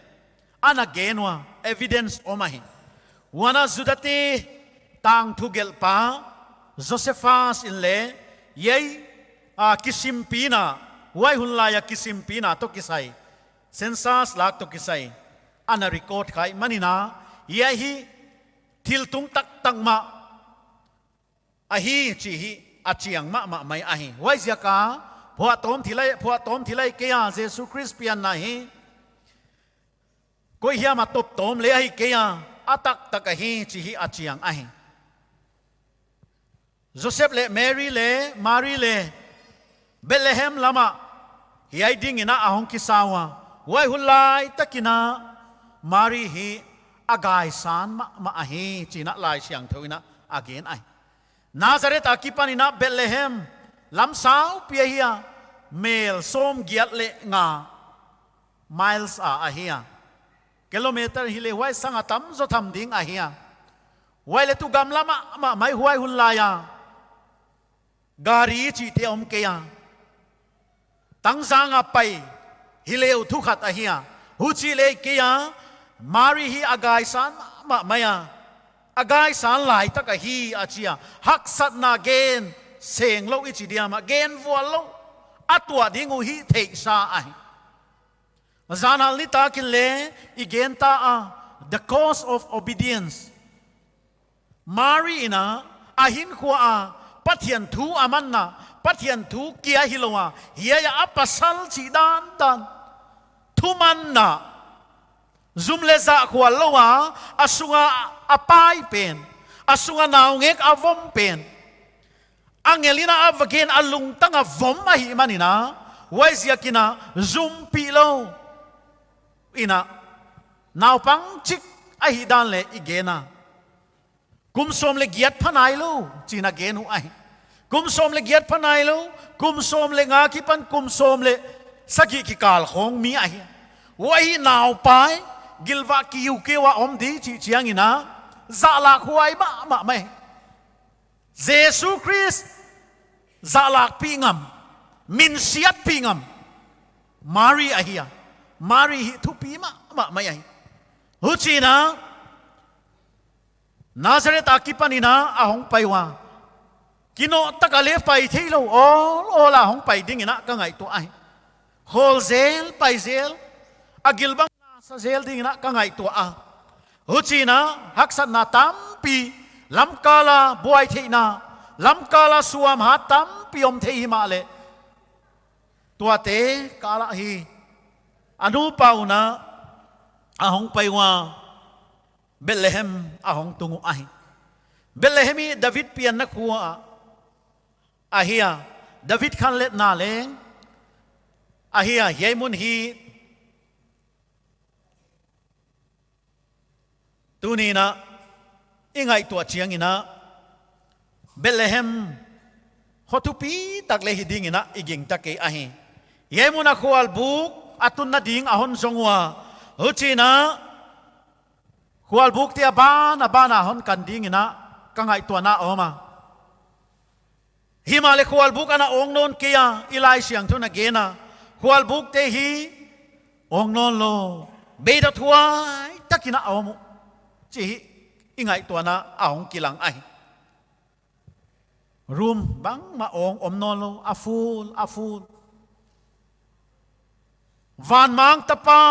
ana genwa evidence omahi wana zudati tang thugel pa Josephus in le yei a kisimpina wai hunlaya kisimpina to kisai census lak to kisai ana record khai manina yei hi thiltung tak tang ma ahi chi hi achiang ma mai ahi wai ziaka phwa tom thilai ke ya Jesu Christ pian na hi koi hiam a top tom le ai ke ya atak tak hi chi hi achiang ahi Joseph le Mary le Bethlehem lama hiai ding ina ahong kisawa wai hulai takina Mary hi agai san ma ahi china lai siang thoina again ai Nazareth akipanina Bethlehem lam sao pia hiya mel som giat le nga miles a ahia kilometer hile wai sanga tam zo tham ding ahia wai le tu gam lama ma mai huai hulaya gari chi te om ke ya tang sanga pai hileu thu khat ahia hu chi le ke ya Mary hi agai san ma maya agai san lai tak a hi achia hak sat na gen seng lo ichi diama gen vual lo atwa dingu hi thei sa ai zanal ni ta kin le igen ta a the cause of obedience Mary ina ahin khua a pathian thu aman na pathian thu kia hilowa hiya apasal chi dan dan thuman na zum le za khwa lowa asunga apai pen asunga naw ngek avom pen angelina avagen alung tanga vom ma hi manina waizia kina zum pilo ina naw pang chik ahi dan le igena kum som le giat phanai lo china genu ai kum som le giat phanai lo kum som le nga ki pan kum som le sagi ki kal khong mi ai wai naw pai gilwa ki yu ke wa om di chi chiang ina za la khuai ma mai Jesus Christ za la pingam min siat pingam Mary ahia Mary hi thu pi ma mai ai hu chi na Nazareth akipanina ahong paiwa kino takale pai thilo o la hong pai ding ina ka ngai to ai hol zel pai zel agilbang na sa zel ding ina ka ngai to a huchina haksat na tampi lamkala buai theina lamkala suam ha tampi om thei ma le tua te kala hi anu pauna ahong paiwa Bethlehem ahong tungu ahi Bethlehemi David pian na kuwa ahia David khan let na leng ahia yaimun hi tunina ingai tua chiang ina Bethlehem hotupi takle hiding ina iging take ahi yaimun akhwal buk atun na ding ahon zongwa huchina Hual buk tia bana hon kanding ina kangai tua na oma. Himale hual buk ana ong non kia ilai siang tu na gena. Hual buk te hi ong non lo beda tuai takina omu. Chi ingai tua na aong kilang ai. Room bang ma ong om non lo aful. Van mang tapa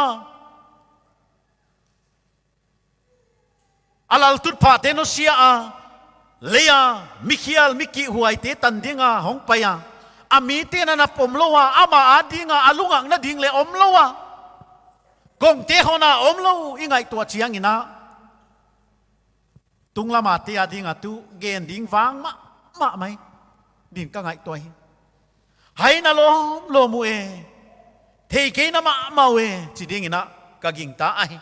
alal tut pa te no sia a leya mikial miki huai te tandinga hong paya ami te na pomlowa ama adinga alungang na ding le omlowa kong te hona omlo ingai tua chiang ina tunglama te adinga tu gen ding wang ma mai ding ka ngai toi hai na lo mu e thei ke na ma we chi ding ina ka ging ta ai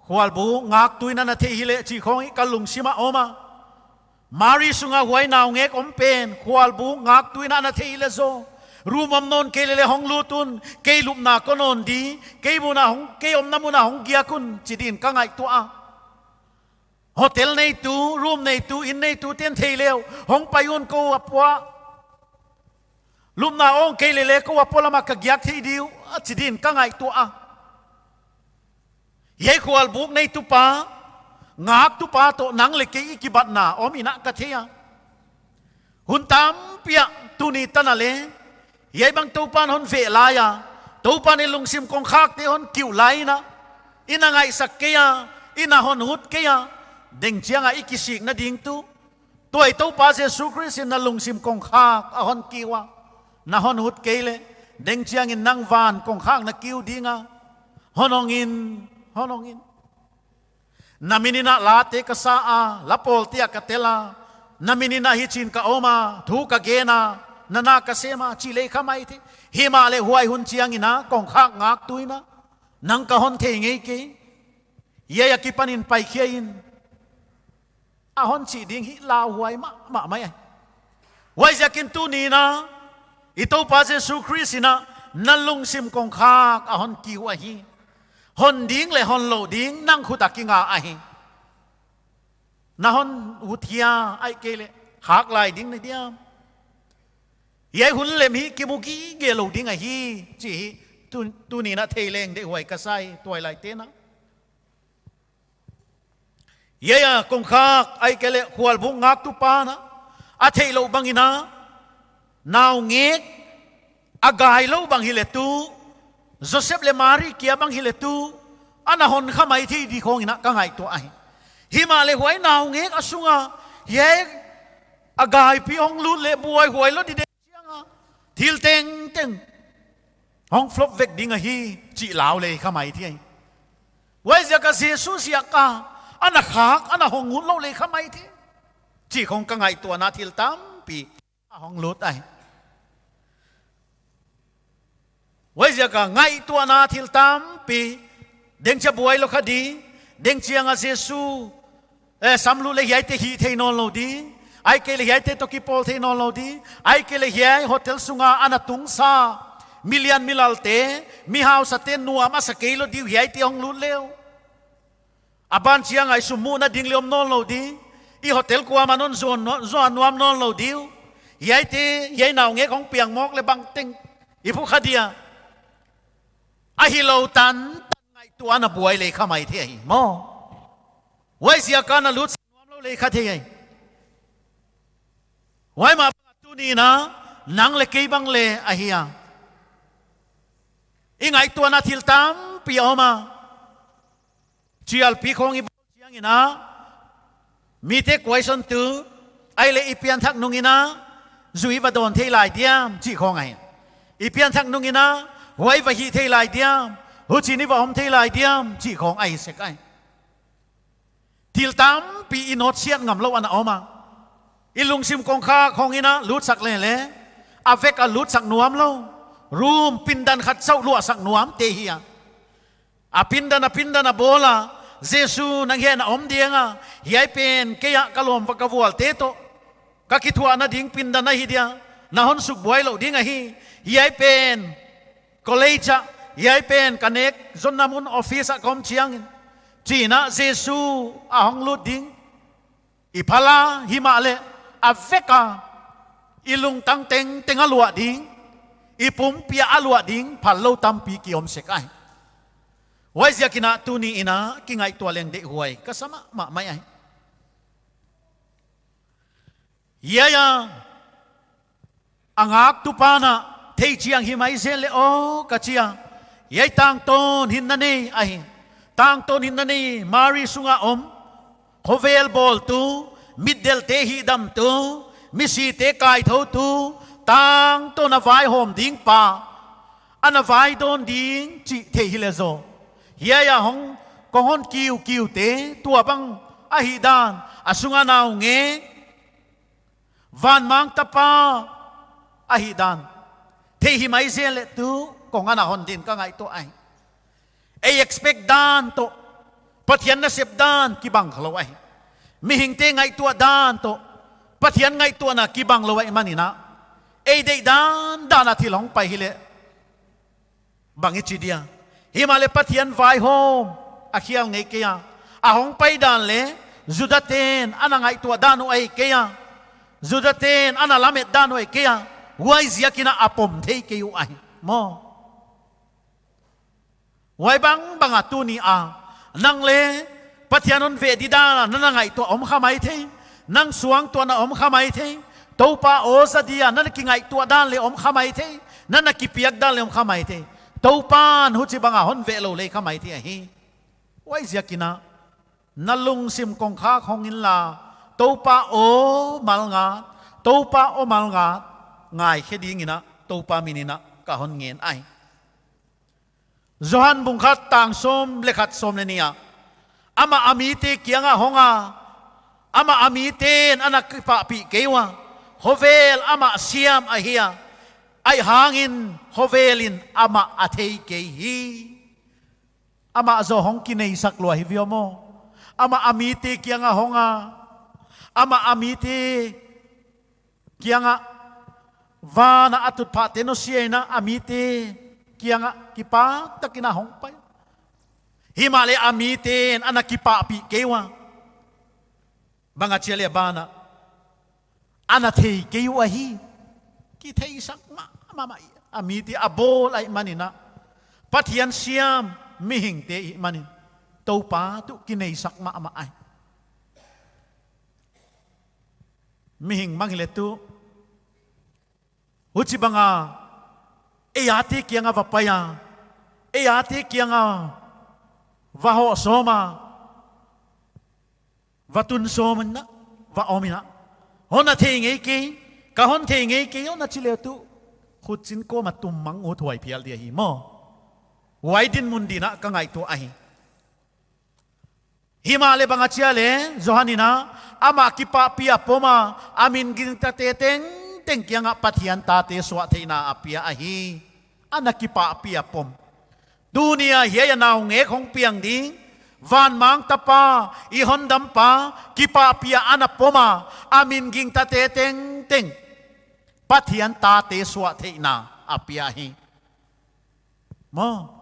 Hual bu ngak tuina na the hile chi khong kalung sima oma Mary sunga huai naw ngek om pen hual bu ngak tuina na the hile zo rumam non kelele hong lutun ke lup na konon di ke muna hong ke om namuna hong giakun chidin ka ngai tu a hotel nei tu room nei tu in nei tu ten thei leo hong payun ko apwa lup na ong kelele ko apola ma ka giak thei diu chidin ka ngai tu a Yai khual buk nei tu pa ngak tu pa to nang le ke ikibat na om ina ka thea hun tam pia tuni tanale yai bang tu pan hon ve la ya tu pan ilung sim kong khak te hon kiu lai na ina ngai sak ke ya ina hon hut ke ya deng chianga ikisik na ding tu toy tu pa Jesus Christ na lung sim kong khak a hon kiwa na hon hut ke le deng chiang in nang van kong khak na kiu dinga honongin naminina late kasa a lapol tia katela naminina hichin ka oma thu ka gena nana kasema chile khamai thi himale huai hun chiang ina kong khak ngak tuina nang ka hon the ngei ke ye yakipanin pai khiein a hon chi ding hi la huai ma mai wai yakin tu ni na ito pa Jesus Christina nalung sim kong khak a hon ki wa hi hon ding le hon lo ding nang khuta kinga ai na hon uthia ai kele khak lai ding ne diam ye hun le mi ki mu ki ge lo ding ai hi chi tu ni na thei leng de huai ka sai toy lai te na ye ya kong khak ai kele khwal bung ngak tu pa na a thei lo bangina naw ngek agai lo bang hi le tu Joseph le Mary kia bang hile tu anahon khamai thi di khong ina ka ngai to ai hima le huai nào nghe asunga ye agai pi ong lut le buai huai lo di de chianga thil teng teng hong flop vek ding a hi chi lao le khamai thi wai ja ka Jesus ya ka ana khak ana hong ngun lo le khamai thi chỉ không ka ngai tua na thil tam pi hong lut ai wai ja ka ngai tua na thil tam pi deng cha buai lo khadi deng chiang a Jesus samlu le yai te hi the non lo di ai ke le yai te to ki pol the non lo di ai ke le yai hotel sunga ana tung sa million milal te mi house aten nuam asa ke lo di yai te ong lu leo aban chiang ai sumu na ding leom non lo di i hotel kwa manon zon nuam non lo di yai te yai naw nge kong piang mok le bang teng i phu khadia a hi lo tan ngai tu ana buai le khamai the hi mo wai sia kana lut nuam lo le kha the hi wai ma tu ni na nang le ke bang le a hiya ingai tu na thil tam pi oma chial pi khong i chiang ina mi te question tu ai le ipian thak nung ina zui va don thei lai diam chi khong ai ipian thak nung ina wai va hi thei lai diam hu chi ni va om thei lai diam chi khong ai se kai thil tam pi inot siat ngam lo ana oma ilung sim kong kha khong ina lut sak le le avek a lut sak nuam lo room pindan khat sau lua sak nuam te hiya a pindan a bola Jesu nang hen om dianga yai pen ke ya kalom pa kawal te to ka kithua na ding pindan na hi dia na hon suk boy lo ding a hi yai pen college yai pen connect zon namun office a kom chiang china Jesu a hong lut ding iphala himale aveka ilung tang teng tengalua ding ipum pia alua ding phalo tampi ki om sekai wai zia kina tuni ina kingai tua leng de huai kasama ma mai ai ya angak tu pana thei chiang hi mai zel le o ka chia yai tang ton hin na nei ai tang ton hin na nei mari sunga om khovel bol tu middle te hi dam tu misi te kai tho tu tang to na vai hom ding pa ana vai don ding chi the hi le zo ya hong kong hon kiu te tua bang a hi dan asunga naw nge van mang tapa a hi dan the hi mai zel le tu kong ana hon din ka ngai to ai e expect dan to pathian na sep dan ki bang khlo ai mi hing te ngai tua dan to pathian ngai tua na ki bang lo ai manina e de dan dana thilong pai hile bangi chidia himale pathian vai home akhial ngai ke ya ahong pai dan le zudaten ana ngai tua danu ai ke ya zudaten ana lamet danu ai ke ya wai zia kina apom thei ke yu ai mo wai bang atu ni a nang le pathianon ve di da na ngai tua om khamai thei nang suang tua na om khamai thei topa o sadia nan ki ngai tua dan le om khamai thei nan ki piak dan le om khamai thei topan hu chi banga hon ve lo le khamai thei hi wai zia kina nalung sim kong kha khong in la topa o malnga topa o malnga ngai kheding ina topa minina ka hon ngen ai Johan bung khat tang som lekhat som ne nia ama amite kianga honga ama amiten anak pa pi kewa hovel ama siam ahia ai hangin hovelin ama athei ke hi ama zo hong ki nei sak lo hi viomo ama amite kianga honga ama amite kianga vana atut pha teno siena amite kianga kipa takina hong pai himale amiten anak kipa pi kewa banga chele bana ana thei kewa hi ki thei sak ma amiti abol ai manina pathian siam mi hing te manin topa tu kinei sak ma ai mi hing mangle tu uchi banga eyati kianga vapaya eyati kianga vaho soma và tuân số mình đó và ôm mình đó hôn là thì nghĩ kí cả hôn thì nghĩ kí hôn là chỉ leo tu hút chín cô mà tùm mắng hút hoài phiền địa hi mò vay din mun đi na cả ngày tu ai Himale bang chia le Johanina ama kipa pia poma amin gin ta te teng teng kyanga pathian ta te swa theina apia ahi ana kipa pia pom dunia hiya naw nge khong piang ding van mang tapa I hondam pa kipa pia ana poma amin gin ta te teng teng pathian ta te swa theina apia ahi mo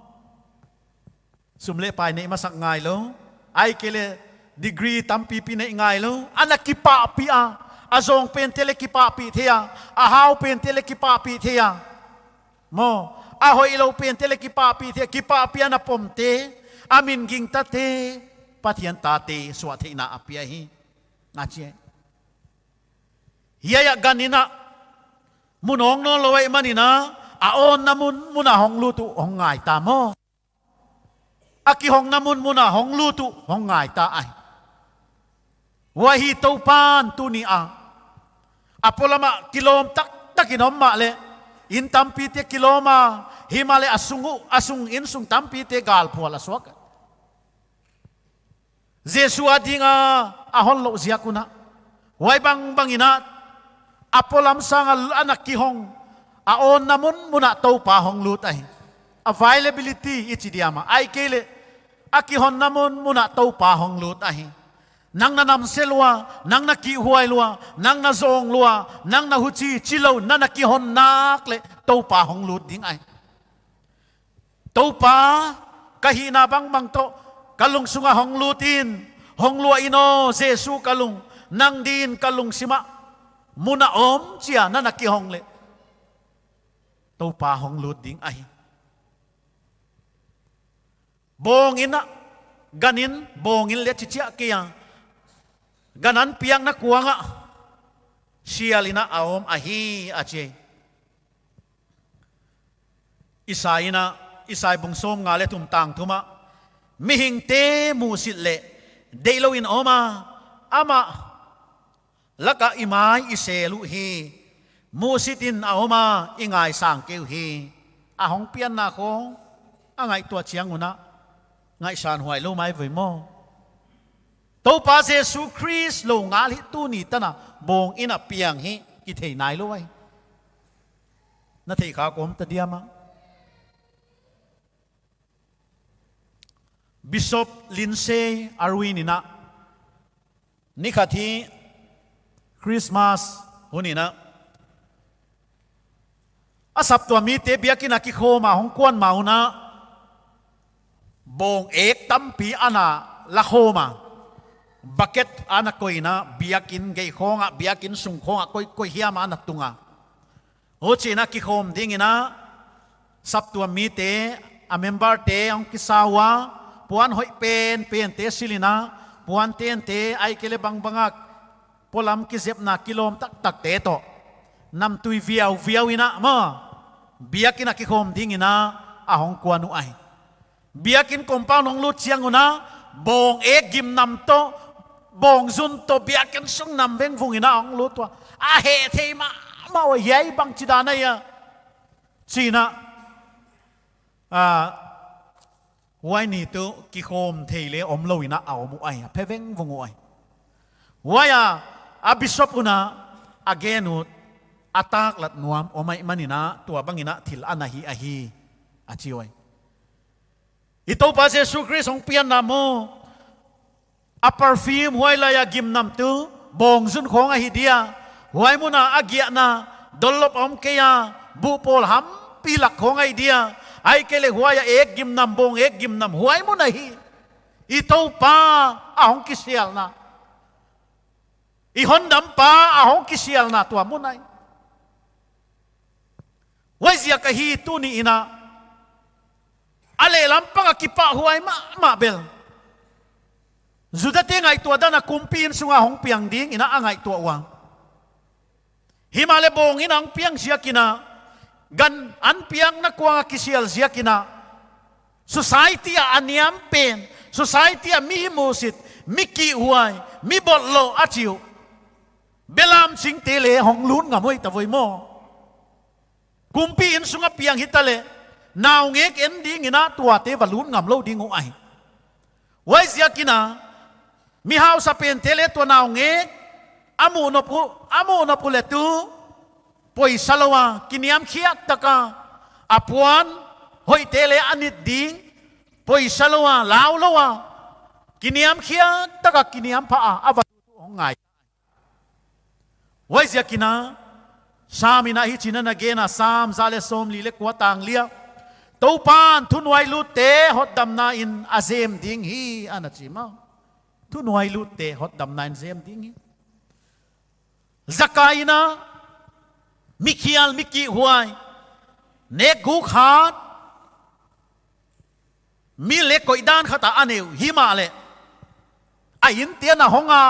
sumle pai nei masak ngai lo ai kele degree tampi pi nei ngai lo anak kipa pia azong pen tele kipa pi thea a hau pen tele kipa pi thea mo a hoi lo pen tele kipa pi thea kipa pia na pomte amin ging ta te pathian ta te swa theina apia hi ngache hiya ganina munong no loi manina a on namun muna hong lu tu hong ngai ta mo aki hong namun muna hong lu tu hong ngai ta ai wahi tau pan tu ni a apolama kilom tak takinom ma le in tampi te kiloma himale asung in sung tampi te gal phola swak Jesu adinga ahon lo ziakuna wai bangina apolam sangal anak ki hong aon namun muna tau pa hong lut ai availability ichidiama ai kele aki hon namun muna tau pa hong lut ai nang na nam selwa nang na ki huai lua nang na zong lua nang na huchi chilo na ki hon nak le tau pa hong lut ding ai tau pa kahina bang bang to kalung sunga hong lutin hong lua ino Jesu kalung nang din kalung sima muna om chia na ki hong le tau pa hong lut ding ai bong ina ganin bongin le chichia kia ganan piang na kuanga sialina aom ahi ache isai bungsom nga le tum tang thuma mihing te musit le deilo in oma ama laka imai iselu hi musitin aoma ingai sang keu hi ahong pian na ko angai tua chiang una ngai san huai lo mai voi mo to pa Jesu Christ lo ngal hi tu ni tana bong ina piang hi ki thei nai lo ai na thei kha kom ta diama Bishop Lindsay Arwinina nikhathi Christmas hunina asap tua mi te biakina ki khoma hong kwan mauna bong ek tampi ana la khoma bucket ana koina biakin gei khonga biakin sung khonga koi hiama ana tunga o china ki khom dingina sap tua mi te a member te ong kisawa puan hoi pen te silina puan ten te ai kele bang bangak polam ki zep na kilom tak te to nam tui viau ina ma biakin ki khom dingina a hong kwanu ai biakin compound hong lut chiang una bong ek gim nam to bong zun to biakin sung nam veng vung ina hong lut wa a he thei ma wa yai bang chidana ya china wai ni tu ki khom thei le om lo ina aw mu ai phe veng vung ai waya a bishop una again ut atak lat nuam omai manina tua bangina thil anahi ahi achioi ito pa Jesu Christ ong pian namo a perfume huai la ya gim nam tu bong zun khong a hidia huai muna agia na dolop om keya bu pol ham pilak khong ai dia ai kele huai ek gim nam bong ek gim nam huai muna hi ito pa a hong kisial na I hondam pa a hong kisial na tua munai wai zia ka hi tu ni ina ale lampang akipa huai ma bel zudate ngai tua dana kumpin sunga hong piang ding ina angai tua wang himale bong inang piang sia kina gan an piang na kuanga kisial sia kina society a aniam pen society a mihimusit mi ki huai mi bot lo a chiu belam sing te le hong lun ngam hoi ta voi mo kumpi in sunga piang hitale naw ngek en ding ina tua te va lun ngam lo ding o ai wai sia kina mi hau sa pen tele to naw ngek amu no pu le tu poi salawa kiniam khiak taka apuan hoi tele anit ding poi salawa lao lawa kiniam khiak taka kiniam pha a ava ngai wai sia kina samina hi china na gena sam zale som li le kwa tang lia to pan thun wai lu te hot dam na in azem ding hi anachima thun wai lu te hot dam na in zem ding hi zakaina mikhial miki huai ne gu khat mi le koi dan khata aneu hi ma le a in te na honga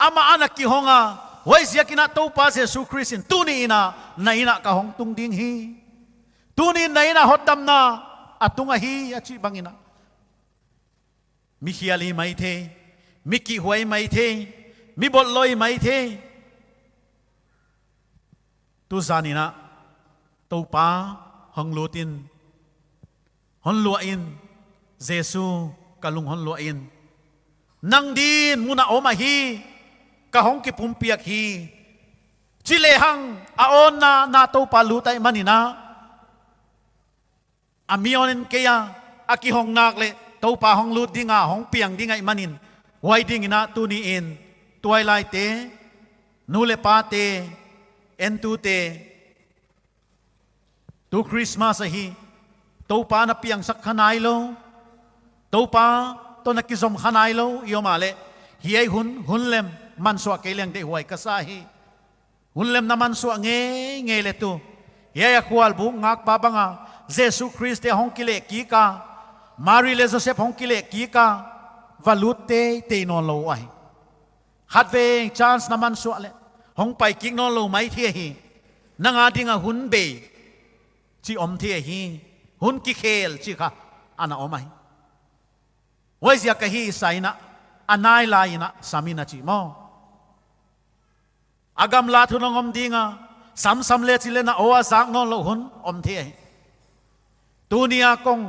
ama anaki honga wai zia kina to pa Jesu Christin tuni ina naina ka hong tung ding hi tuni naina hot dam na atunga hi achi bangina mi khiali mai the mi ki huai mai the mi bol loi mai the tu zanina to pa hong lutin hon lua in Jesu kalung hon lua in nang din muna oma hi ka hong ki pumpiak hi chile hang aon na to palu tai manina amionin kaya aki hong nak le to pa hong lut dinga hong piang dinga manin wai ding ina tu ni in tuai te nu le pa te en tu te tu Christmas hi to pa na piang sak khanai lo to pa to na kizom khanai lo yo male hi ai hun lem man so ke leng de huai ka sa hi hun lem na man so nge le tu ya khwal bu ngak pa banga Jesu Christ te hong kile ki ka Mary le Joseph hong kile ki ka valut te non lo ai hat ve chance na man so le hong pai king non lo mai thie hi nanga dinga hun be chi om thie hi hun ki khel chi kha ana omai wai zia ka hi saina anai laina samina chi mo agam la thu ngom dinga sam le chi le na oa sang non lo hun om thie tunia kong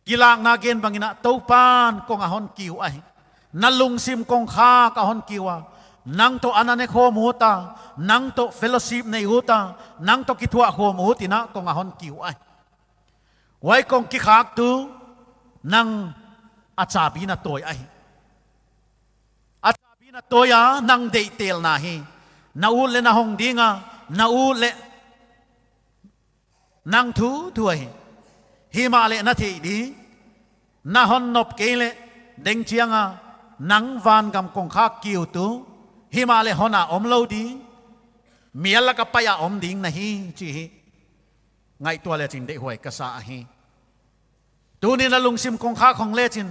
kilang na gen bangina topan kong ahon kiu ai nalung sim kong kha ka hon kiwa nang to anane kho muta nang to fellowship nei huta nang to kithua kho mutina kong ahon kiu ai wai kong ki khak tu nang achabi na toy ai achabi na toya nang dei tel na hi na u le na hong dinga na u le nang thu thuai hi ma le na thi di na hon nop ke le deng chianga nang van gam kong kha kiu tu hi ma le hona om lo di miala ka pa ya om ding na hi chi hi ngai to le chin de huai ka sa hi tu ni na lung sim kong kha khong le chin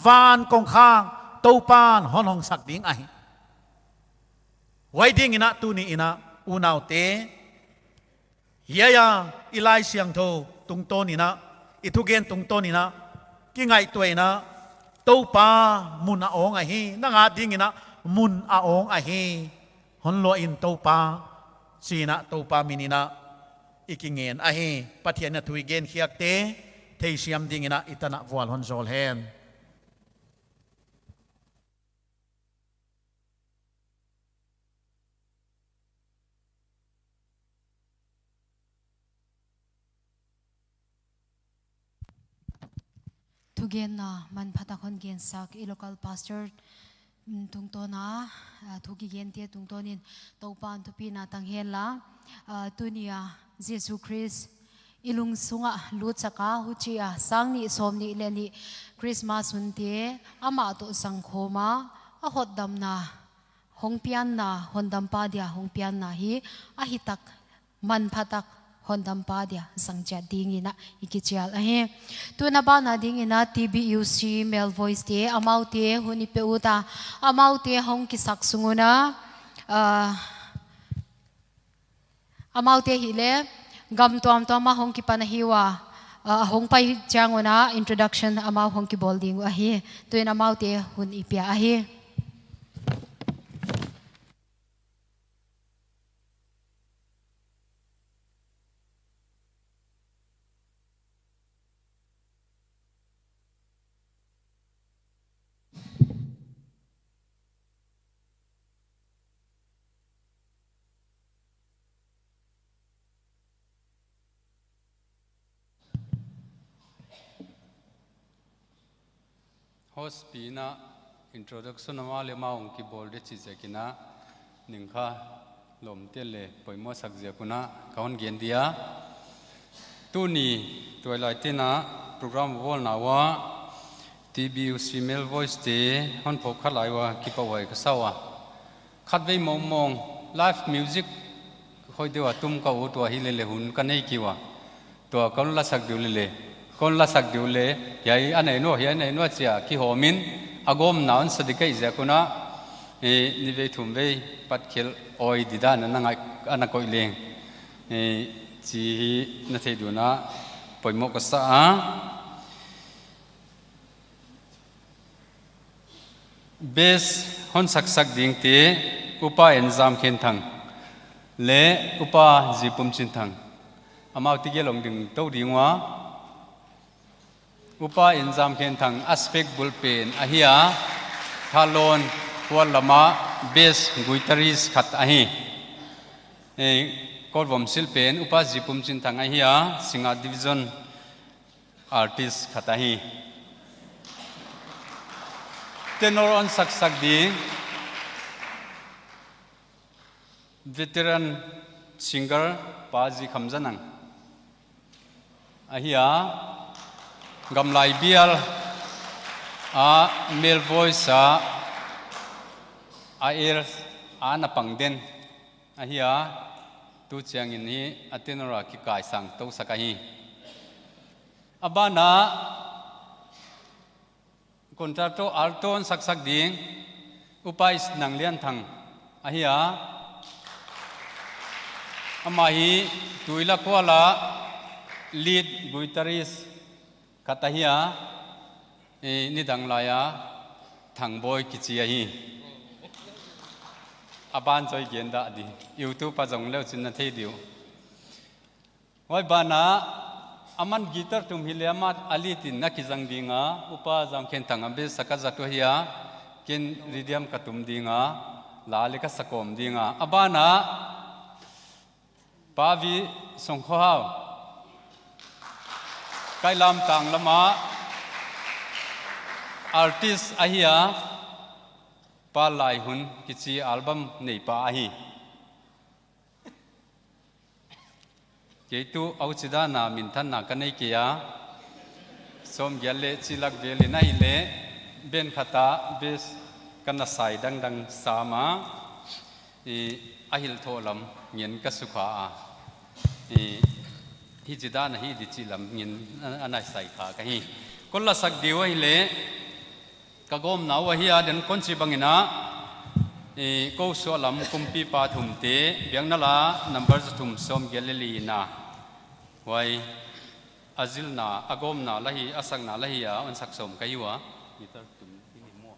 van kong kha to pan hon hong sak ding ai wai ding ina tu ni ina unau te ya ilai siang tho tung to ni na ithugen tung to ni na ki ngai toy na to pa mun a ong a hi na nga ding ina mun a ong a hi hon lo in to pa sina to pa minina ikingen a hi pathian na thui gen khiak te thei siam ding ina itana wal hon zol hen Tugen na man patakon gen sak i local pastor tungto na thugi gen te tungtonin topan tupi na tanghen la tunia Jesu Christ ilung sunga lut saka huchia sangni somni leni Christmas unte ama to sangkhoma a hoddam na hongpian na hondam pa dia hongpian na hi a hitak man patak hondam pa dia sangcha dingina ikichial ahe tu na ba na dingina TBUC male voice te amaute huni peuta amaute hong ki saksunguna amaute hile gam tom ma hong ki panahiwa hong pai changona introduction amau hong ki bolding a hi tuin amau te hun ipia a hi host pina introduction ama le maung ki bol de chi zekina ningkha lom tele poimo sakje kuna kaun gen dia tuni toilai tina program wol na wa TBU female voice te hon phok khalai wa ki pawai ka sawa khatwei mong mong live music hoi dewa tum ka u to hi le hun ka nei ki wa to kaun la sak du le kon la sak diu le yai anei no hian nei no chia ki homin agom naun sadikai zakuna ni ve thum ve pat khel oi didan na ngai ana koi leng chi na thei du na poimo ka sa a bes hon sak sak ding te upa exam khen thang le upa jipum chin thang amau ti ge long ding to dingwa upa inzam khen thang aspect bulpen ahia thalon kwal lama base guitaris khat ahi korvom silpen upa jipum chin thang ahia singa division artist khat ahi tenor on sak sak di veteran singer paji khamjanang ahia gamlai bial a male voice a air ana pangden a hiya tu chiang in hi atenora ki kai sang to sakahi abana contrato alton saksak ding upais nanglian thang a hiya amahi tuila kwala lead guitarist katahia ni danglaya thangboy kichia hi aban choi genda di youtube pa jong leo chin na thei diu hoi bana aman guitar tum hilema ali tin na ki jang dinga upa jam khen thang ambe sakaja to hiya ken ridiam katum dinga lalika sakom dinga abana pavi songkho hao kai lam tang lama artist ahia pa lai hun kichi album nei pa ahi keitu auchida na min than na kanei kia som gyalle chilak veli nai le ben khata bes kana sai dang dang sama ahil tholam ngien ka sukha a hi jida na hi di chilam ngin anai sai kha ka hi kolla sak diwa hi le ka gom na wa hi a den kon chi bangina ko so lam kumpi pa thum te biang na la number thum som geleli na wai azil na agom na lahi asang na lahi a on sak som kaiwa gitar tum ni mo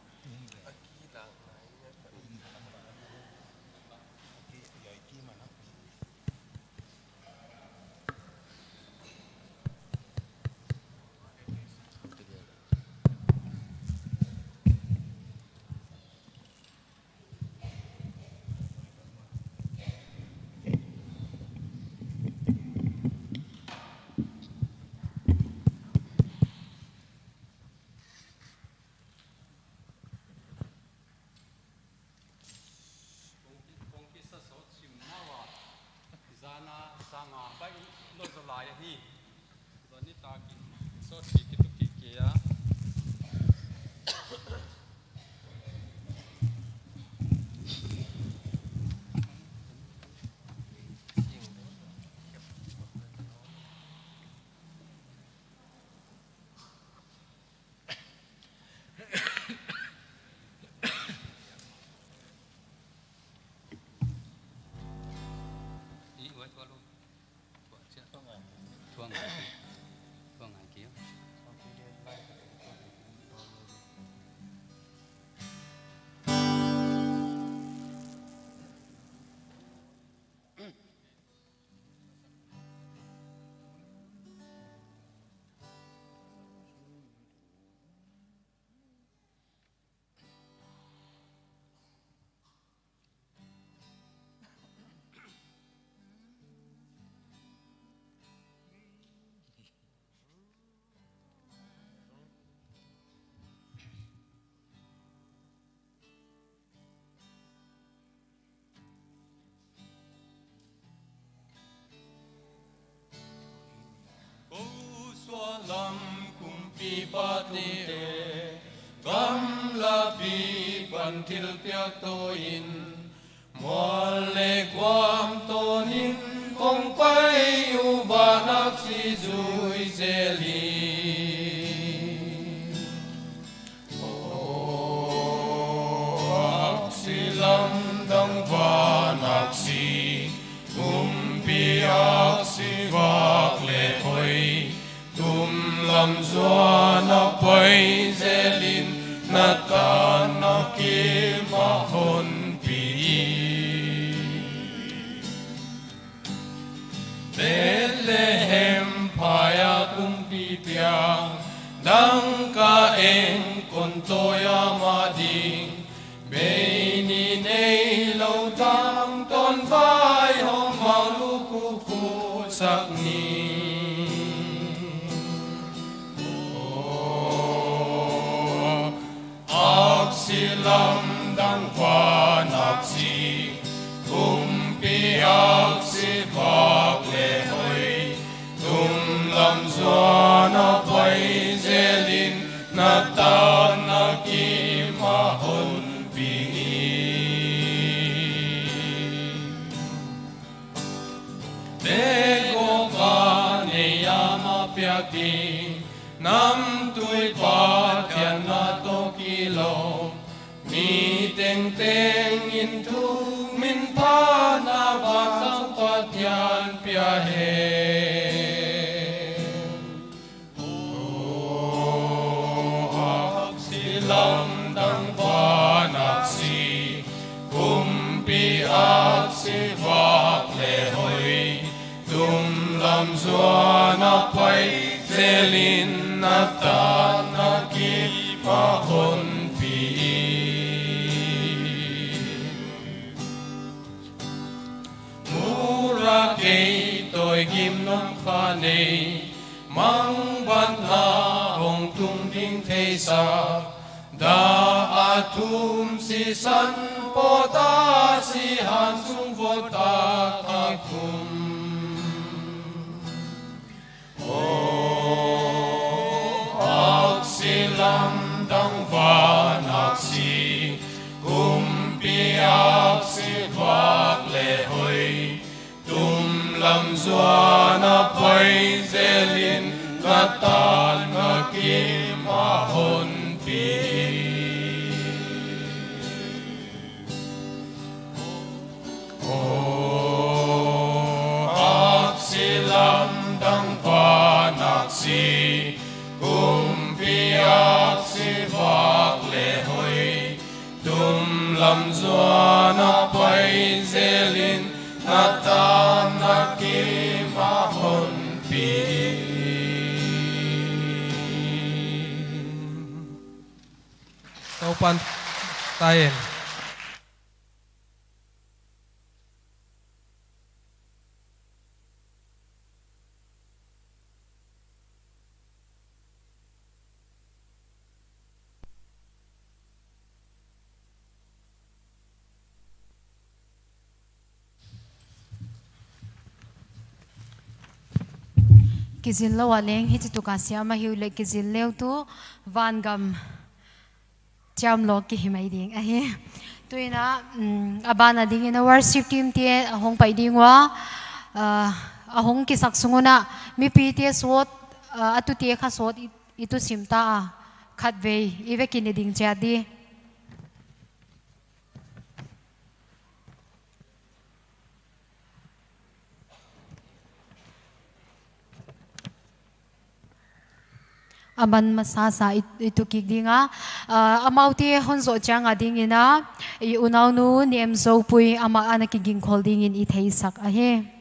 pati gam la pi ban thil piak to in mual le kwam to nin kong pai u banak si zui zeli silam dang vanak si piak si vak le hoi tum lam zuan a pai zelin na ta na ki ma hon pi Bethlehem phaya kum pi pia dang ka eng kon toya ma ding Beini nei lâu tang ton vai hom mau lu ku ku sak ni ak silam dang van ak si kum pi ak si vak le hoi tum lam zuan a pai zelin na ta na ki ma hon Tego ka ne yama piaki nam tui pa tian na to kilo mi teng teng in tu min pa na ba sang pa tian pia he silam dang pa nak si kum pi ak si vak le hoi tum lam zuan a pai zelin na ta na ki pa hon pi mura kei toi kim nom kha nei mang ban na hong tung ding thei sa da atum si san po ta si han sung vo ta ta kum ak silam dang van ak si kum pi ak si vak le hoi tum lam zuan a pai zelin na tan na ki ma hon pi ak silam dang van ak si kum pi ak si vak le hoi tum lam zuan a pai zelin na ta na ki ma hon pi Tau pan tayen kizil lo waleng hi tu ka sia ma hiu le kizil leu tu van gam cham lo ki himai ding a he tuina abana ding in a worship team te ahong pai ding wa ahong ki sak sunguna mi pi te sot atu te kha sot itu simta a khat ve ive ki ni ding cha di aman masasa itu kigdinga amauti honzo changa dingina I unaw nu ni emzo pui ama ana kiging holding in itheisak ahe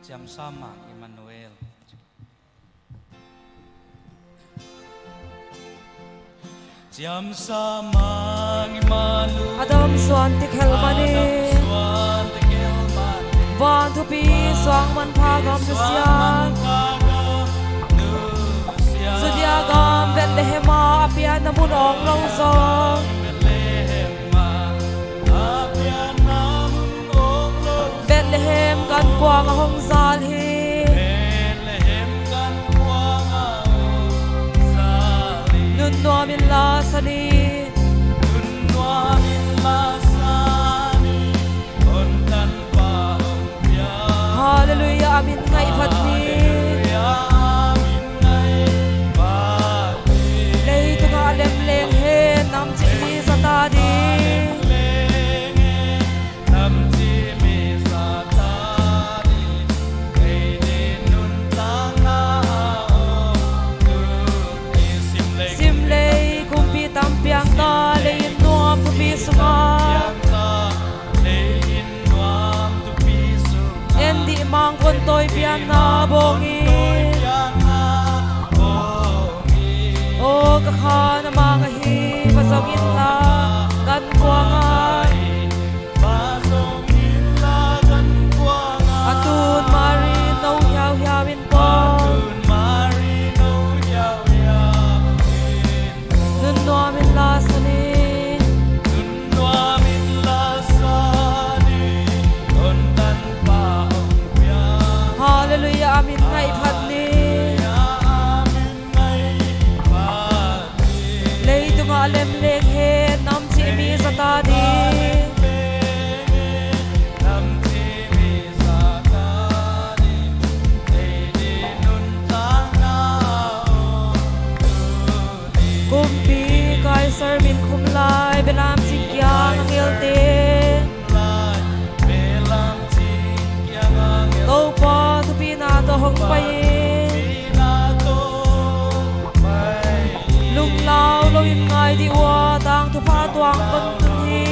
chăm sa mạc Emmanuel chăm sa mạc Emmanuel Adam Swan Tikhel Mani Van Thu Pi Soang Man Pha Gam Nusian Zudia Gam Bethlehem Apian Namun Ong Long Zong Bethlehem Gan Quang Hong Zal Hi Nun Noa Min La Sani Hallelujah Amin Ngai Phat Ni Lei Tu Nga Lem Leng He Nam Chi Mi Sa Ta Di Piang ta lein nuam tu pi sunga en di mang kon toy pian na bongi o ka kha na mang hi pa song in la kan kwanga atun mari no hiao hiao in po Nuam in la sani Nuam in la sani on tan pa Hallelujah amin ngai phat ni Lei tu nga lem lek he nam chi mi sa ta di Sir min khum lai belam chi kyang ngel te to pa tu pi na to hong pai lung lao lo in ngai di wa tang tu pa tuang kon tu hi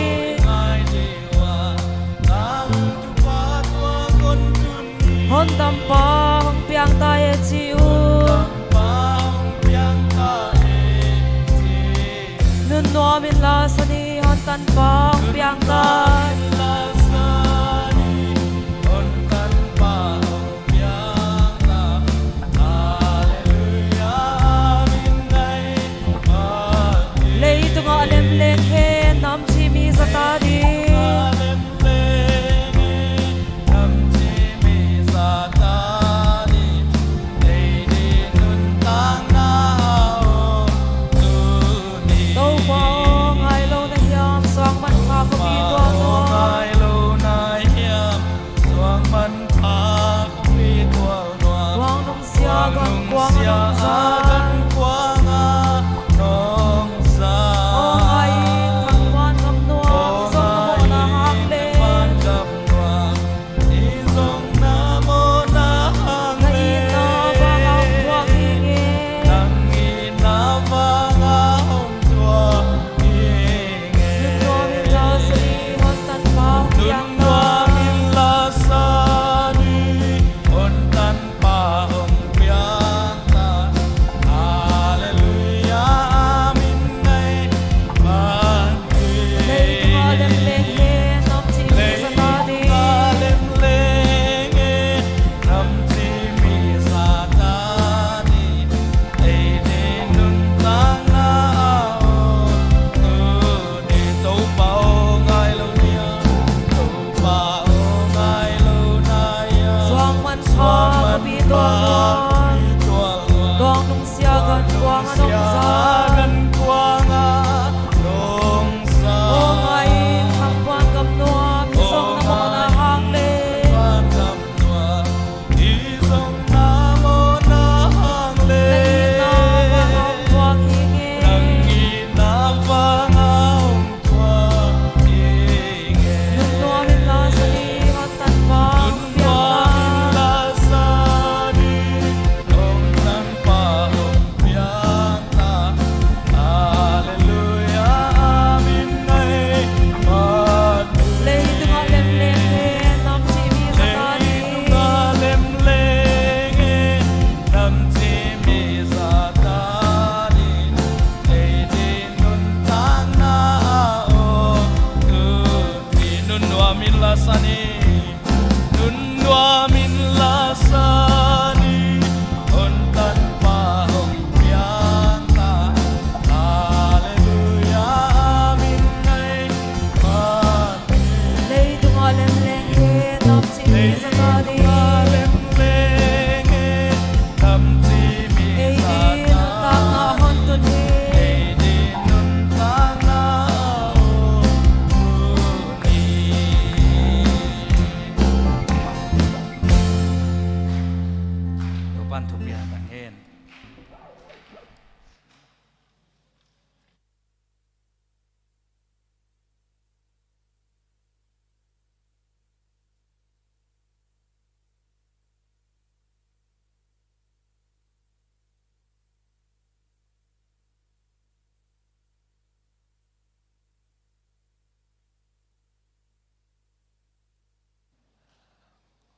hon tam pa hong piang ta e chi u Nun Noam in la sani hon tan pang piang tan Lei tu nga lem leng he nam chi mi sa ta di Hãy subscribe cho kênh Ghiền Mì Gõ để không bỏ lỡ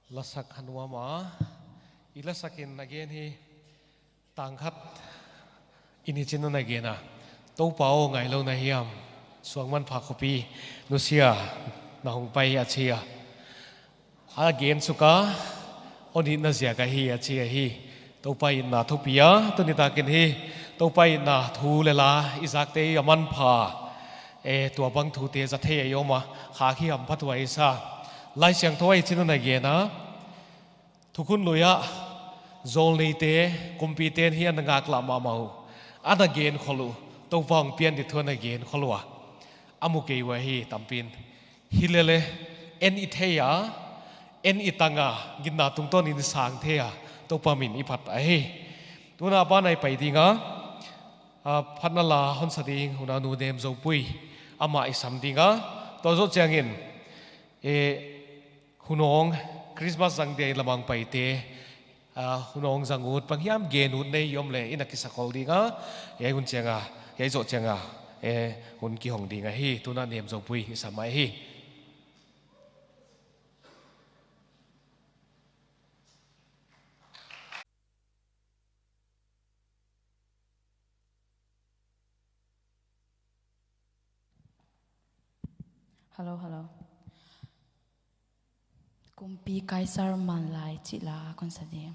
lasak hanwa ma ilasakin again hi tangkhat ini chino na gena to pao ngai lo na hiam suangman pha khopi nusia na hong pai achia again suka oni na zia ka hi achia hi to pai na thupia to ni ta kin hi to pai na thu le la izak te aman pha e tua bang thu te za the yo ma kha khi am phatwai sa lai siang thoi chino na gena thukun loya zol nei te competen hian na ngak la ma mau ana gen kholu to wang pian di thona gen kholwa amu ke wa hi tampin hilele en ithea en itanga ginna tungton in sang thea to pamin iphat a he tuna ba nai pai dinga phatna la hon sading huna nu dem zo pui ama isam dinga to zo changin e hunong Christmas jang de lamang pai te hunong zangut panghiam genut nei yom le ina kisakol dinga ye hun chenga ye zo chenga e hun ki hong dinga hi tuna nem zo pui samai hi Hello. Kumpi Kaisar Manlai Chila Konsadi.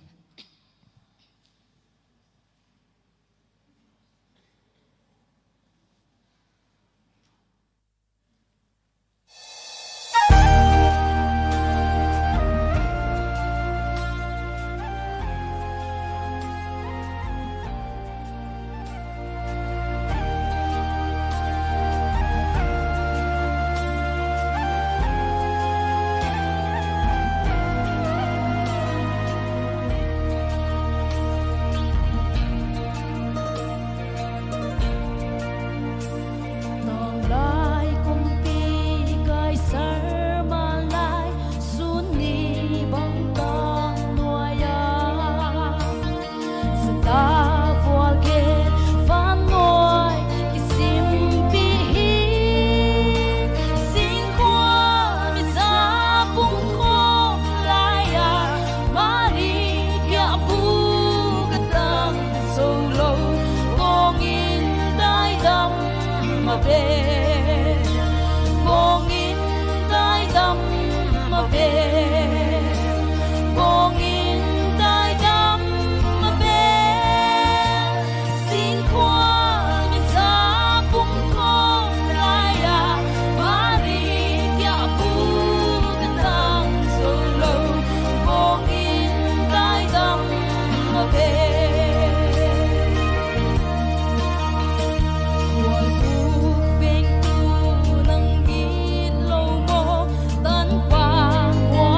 Hãy subscribe cho kênh Ghiền Mì Gõ để không bỏ lỡ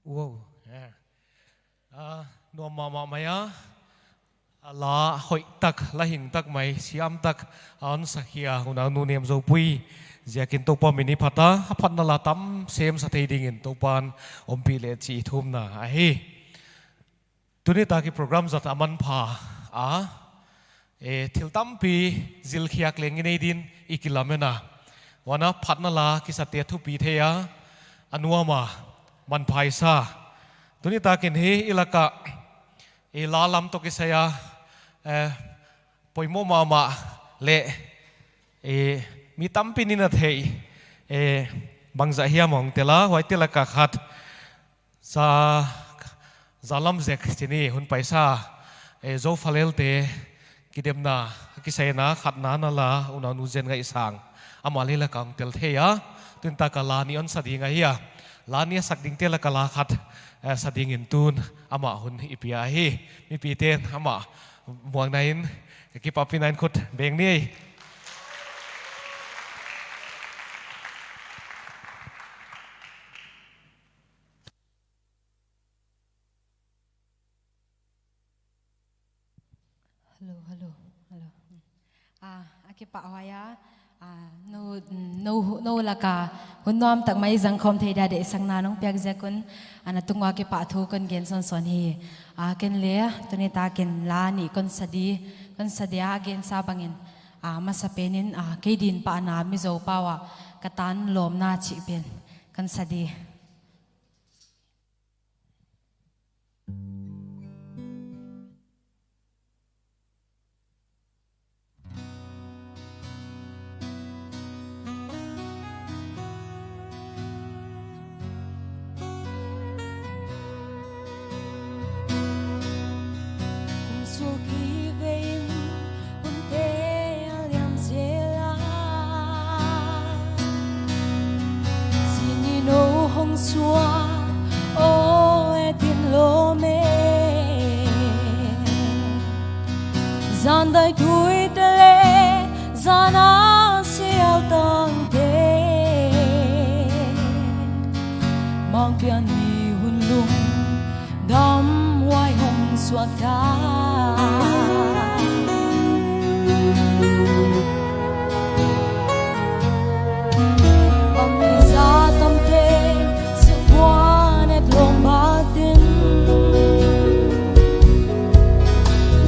wow no mama maya la hoi tak la hing tak mai siam tak an sakhia huna nu nem zo pui ziakin to pa mini phata phat na la tam sem sa thei ding in to pan ompi le chi thum na a hi tuni ta ki program zat aman pha a thil tam pi zil khiak leng nei din ikilamena wana phat na la ki sa te thu pi theya anuama man phai sa tuni ta kin hi ilaka la lam to ki saya poimo mama le mi tam pin na thei bangza hiam hong tela wai tela ka khat sa zalam zek chini hun paisa zo falel te kidem na ki sai na khat na na la una nu zen ga isang amali la kang tel theya tun ta ka la ni on sadinga hiya la ni sak ding tela ka la khat sading in tun ama hun ipia hi mi pi ten ama muang nain ki papi nain khut beng ni aki pa waya no laka hunnom tak mai jang khom thei da de sang na nong pyak jakun ana tungwa ki pa thu kon gen son son hi ken le tuni ta ken la ni kon sadia gen sa bangin masapenin ke din pa na mi zo pawa katan lom na chi pen kan sadi xua ô e tiền lô mê gian đời tuổi tê lê gian á siêu tăng tê mang pian mi hun lung đam hoài hồng suốt ta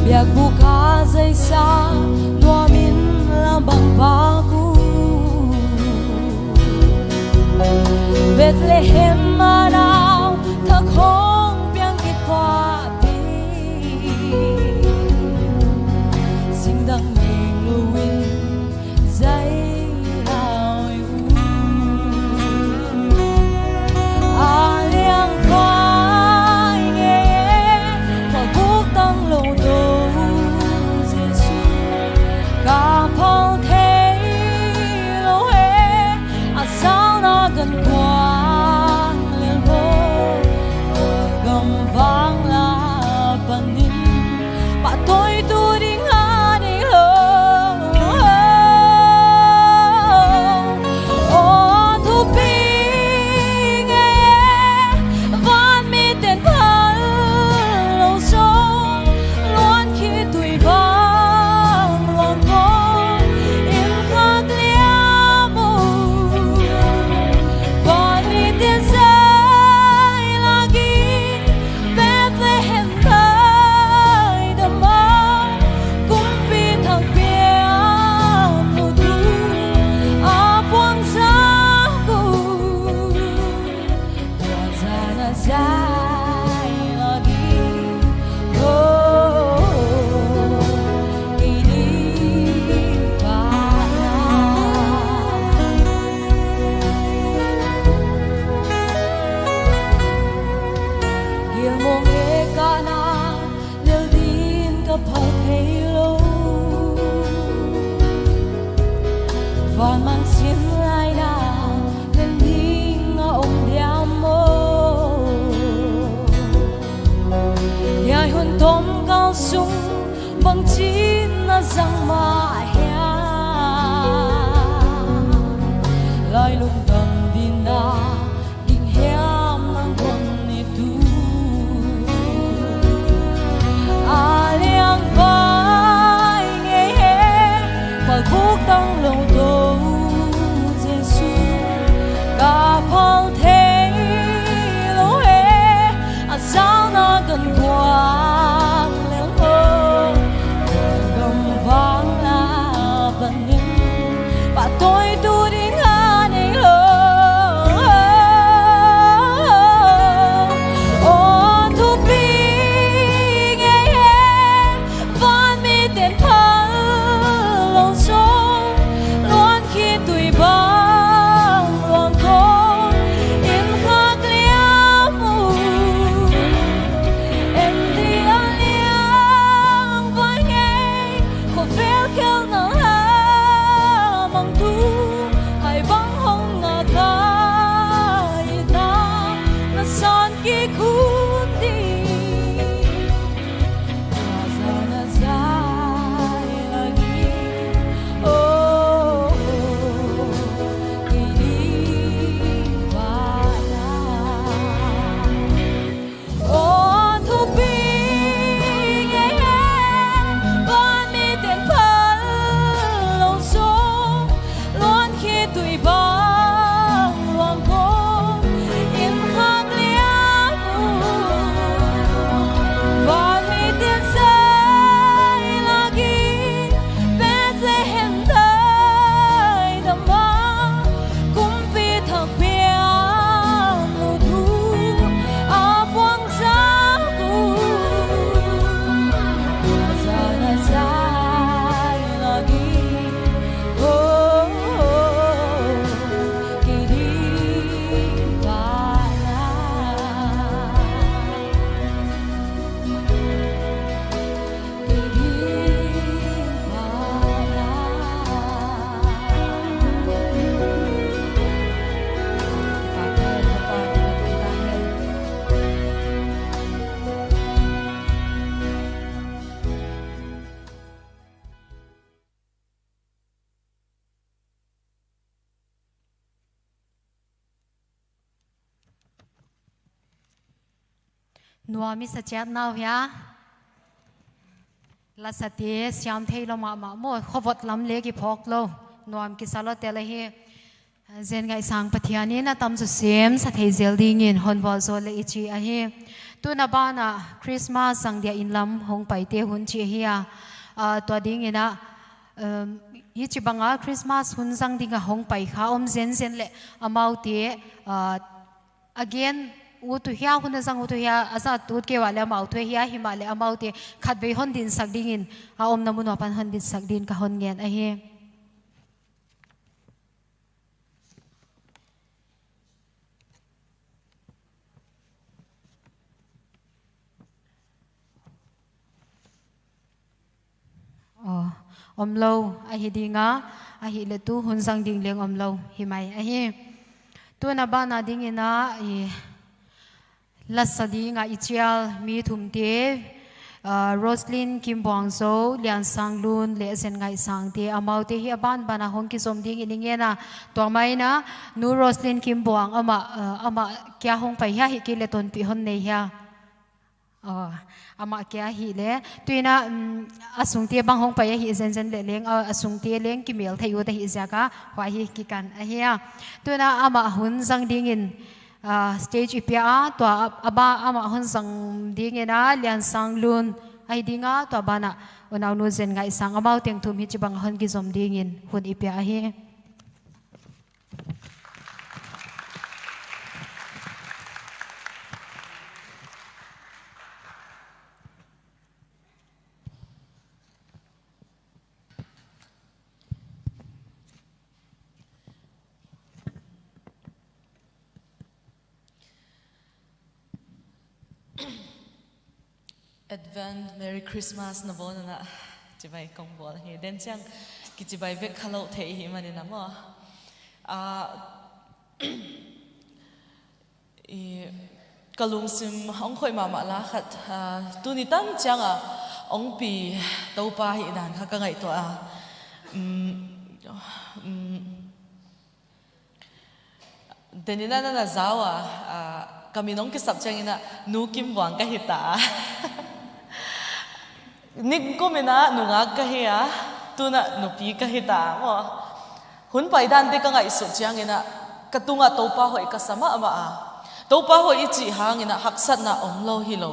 biak buka dây xa noa min la bằng ba cu Bethlehem mà nào thật không biang kịp qua đi xin đăng mình luin dây nào liang khoai nghe và buộc tăng lâu đôi cả phong thế lâu hết sao nó gần quang lên vô gầm vang là bằng nín và tôi đi ngã đi lâu ô thu pi nghe van mi tên thân lâu sâu luôn khi tuổi ba sung bằng chín na răng mà hea lai lung đầm đi na đình hea mang quân nít ki kun di Razana zai lagi oh ini bana on thu pi nghe con mi tiền phật lòng sông luôn khi tụi băng luồng cô im hang liang con mi tiền say lagi Bethlehem tới đầm ba cũng vì thật biếng mùa thu ở quang giá cụ Razana zai lagi oh kirim bana Nua mi sa chat nào ya la sa te siam thei lo ma mo khowat lam le ki phok lo nuam ki salo te la he zen ngai sang pathiani na tam su sem sa thei zel ding in hon wal zo le ichi a he tu na ba na Christmas sang dia in lam hong pai te hun chi hi to ding ina hi chi banga Christmas hun sang ding a hong pai kha om zen zen le amau te again u tu hia hun sang u tu hia asa tut ke wala mau tu hia himale amau te khat be hon din sak ding in a om namun pan hon din sak din ka hon ngen a he om lo a hi dinga a hi le tu hun sang ding leng om lo hi mai a hi tu na ba na ding ina i lasadi nga ichial mi thum te Roslyn Kim Bong Zo Lian Sang Lun le sen ngai sang te amau te hi ban bana hong ki som ding iningena to mai na nu Roslyn Kim Bong ama kya hong pai ha hi ki le ton pi hon nei ha ama kya hi le tuina asung te bang hong pai hi zen zen le leng asung te leng ki mel thai u ta hi zaka wa hi ki kan a hi tuina ama hun sang ding in stage ipia to aba ama hon sang ding ena Lian Sang Lun ai dinga to bana onaw nu zen ngai sang amau teng thum hi chibang hon ki zom ding in hun ipia a hi Advent Merry Christmas na bon na chibai kong bol he den chang ki chibai ve khalo thei hi mani na mo i kalung sim hong khoi ma la khat tu ni tam chang ong pi to pa hi dan kha ka ngai to denina na zawa kami nong ki sap chang ina nu kim wang ka hita nik ko mena nunga ka hiya tuna nupi ka hita mo hun pai dan te ka ngai su chang ina katunga topa hoi ka sama ama topa hoi ichi hang ina haksat na omlo hilo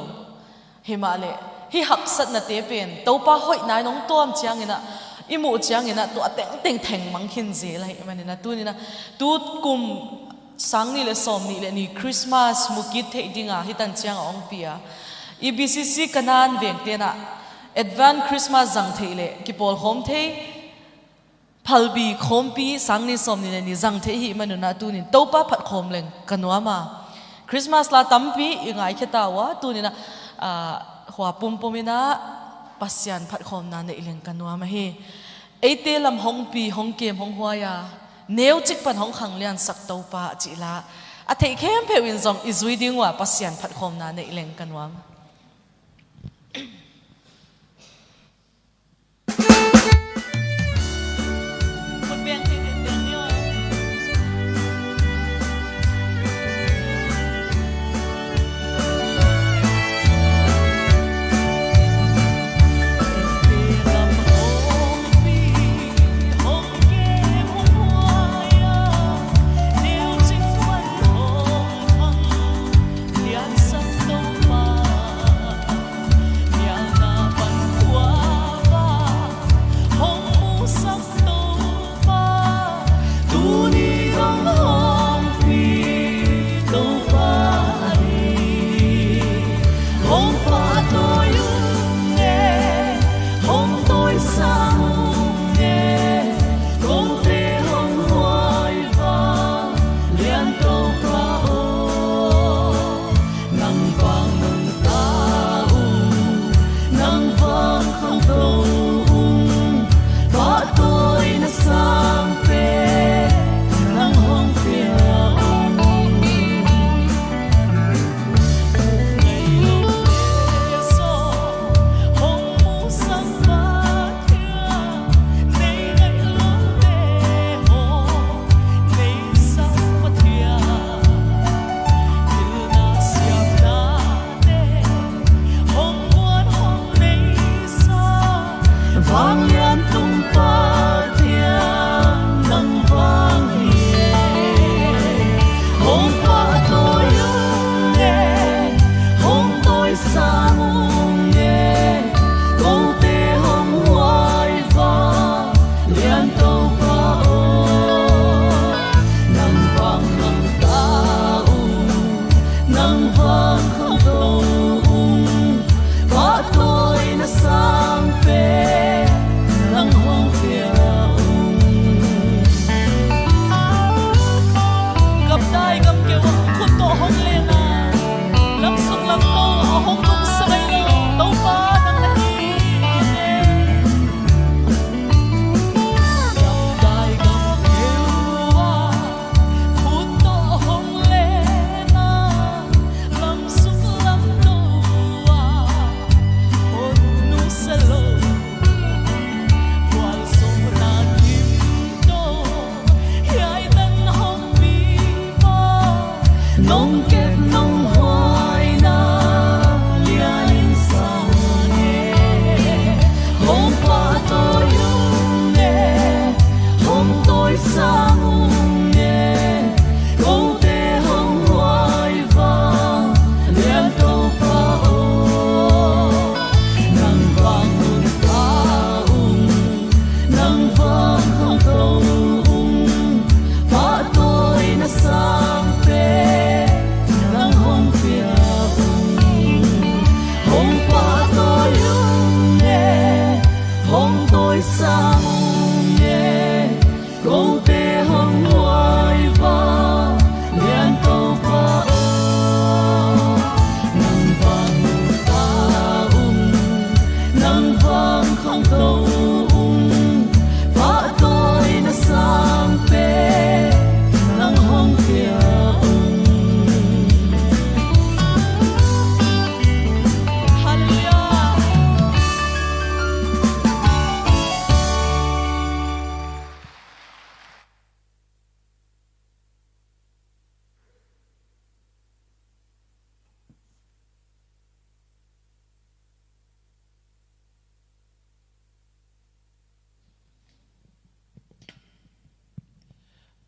himale hi haksat na te pen topa hoi nai nong tom chang ina imu chang ina to ateng teng mangkhin je lai manina tunina tu kum sang ni le som ni le ni Christmas mukit thei dinga hitan chang ong pia EBCC kanan veng te na Advent Christmas zang thei le ki pol khom thei phalbi khompi sang ni som ni le ni zang thei hi manuna tunin topa phat khom leng kanwa ma Christmas la tampi ingai khetawa tunina hwa pum pomina pasyan phat khom na ne ileng kanwa ma he eite lam hong pi hong kem hong hwa ya neu chik pan hong khang lian sak topa chi la a thei khem phewin zong izui dingwa pasian phat khom na nei leng kanwam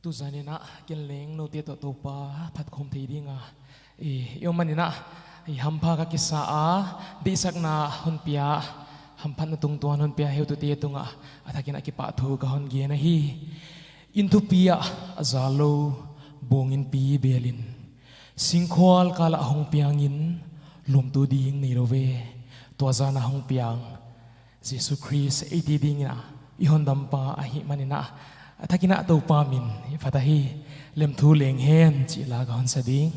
tu zanina geleng no te to topa phat khom thei dinga yo manina hampa ka kisa a di sakna hun pia hampan na tung tuan hun pia heu tu te tunga athakina ki pa thu ka hon ge na hi in tu pia azalo bongin pi belin singkhwal kala hong piangin lum tu ding nei rove to zana hong piang jesu christ e di dingina i hon dampa a hi manina athakina to pa min fatahi lem thu leng hen chi la ga hon sading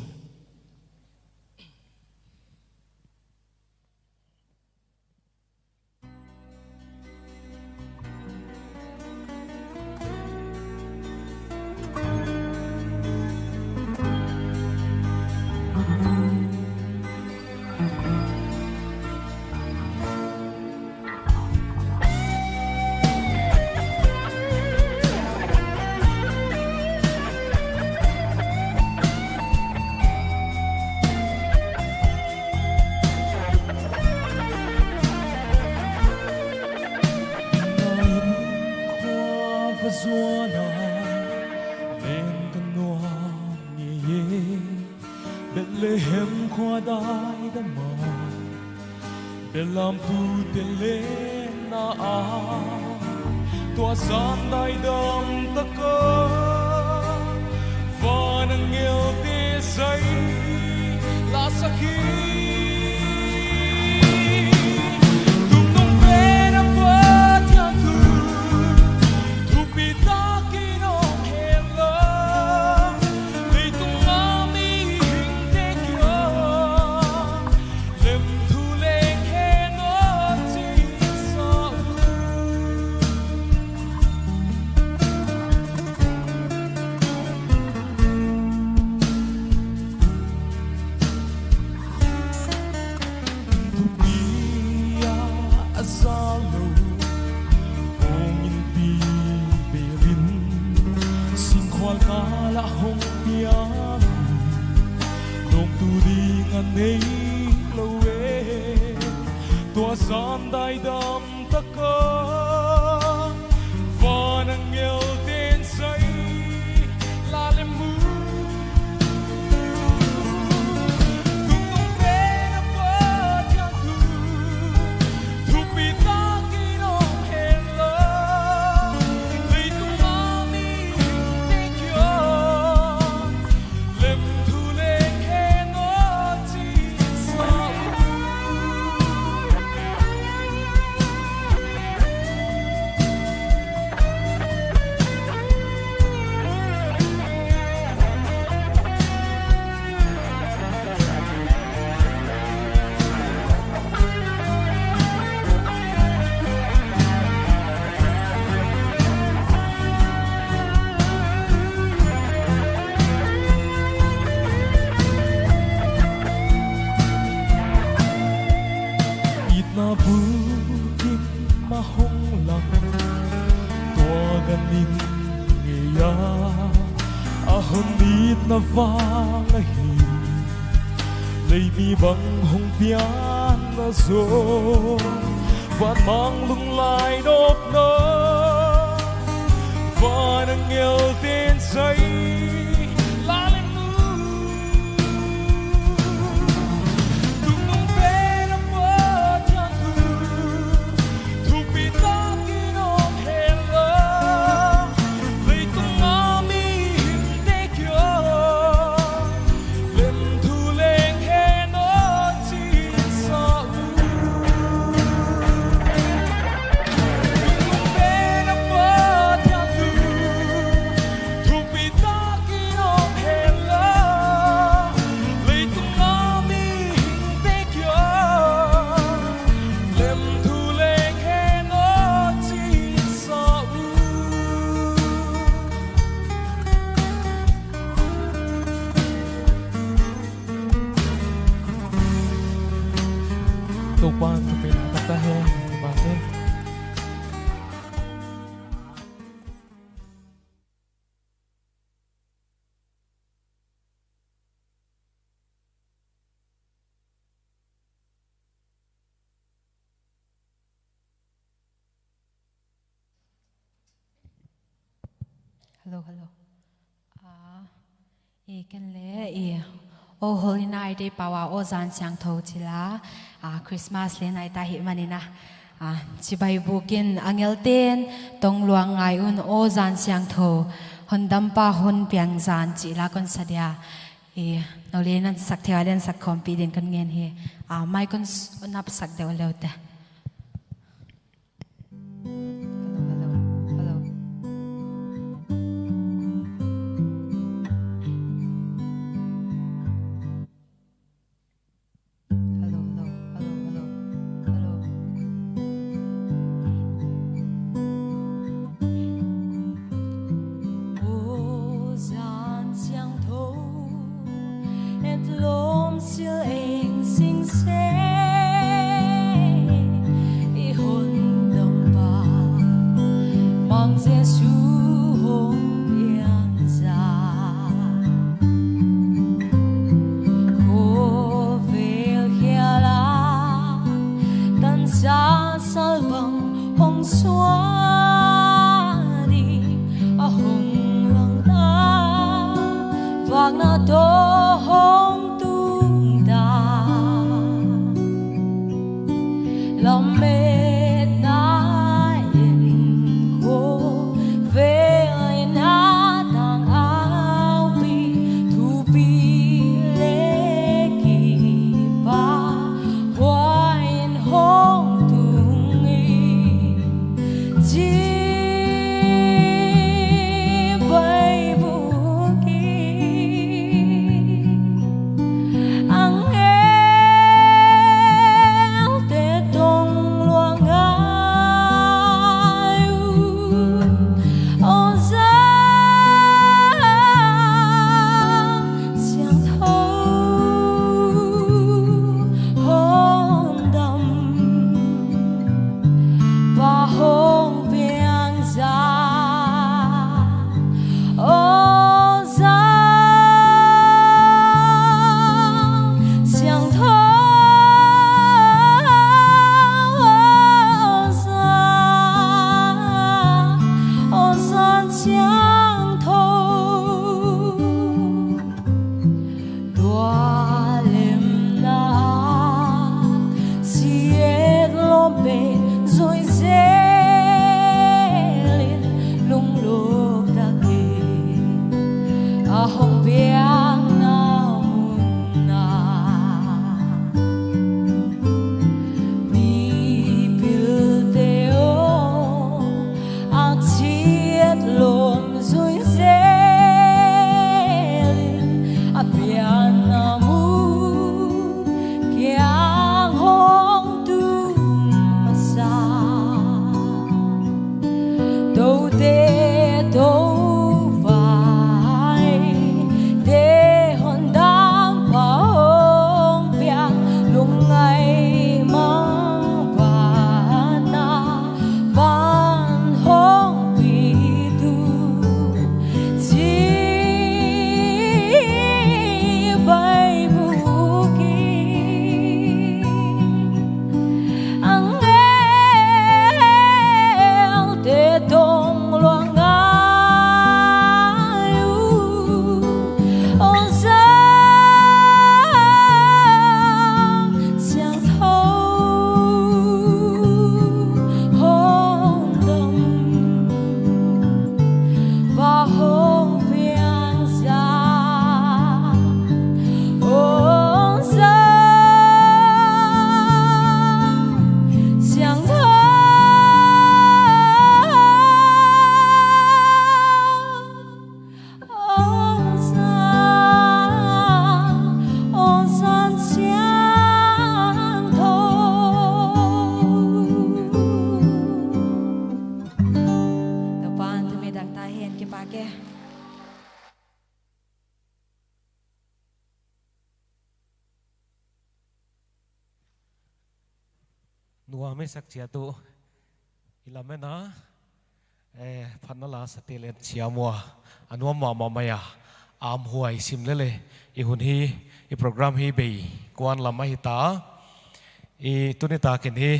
dai da ma belam tu te le na a tua san dai dam ta ko van ngel te sai la sakhi San dai dam ta ko van ngel ten sai la le mu tung tung pe na pa cha tu pi ta ki no hello le tu ma mi te kyo lem tu le ke no chi sa na bukin mahong lang tua ganin ngeya ahonit na vangahi lấy mi bằng hồng pian na zo van mang lung lai đốt nơ van nghèo tên say Tupan pinatatahin bakit hello kan le o holy night day pawa o zan siang tho chila Christmas le nai ta hi manina chibai bukin angel ten tong luang ngai un o zan siang tho hondam pa hon piang zan chila kon sadia no le nan sak thea len sak khom pi den kan ngen he mai kon nap sak de lo ta lom siêu anh xinh xẻ นัวไม่สักเจียตุอิลาเมนะพันนลาสเตเลนเชียมัวอันว่าหมอมายาอามหวยซิมเลเลยอีหุ่นฮีอีโปรแกรมฮีเบย์กวนลำมาฮิตาอีตุนิตาเกินฮี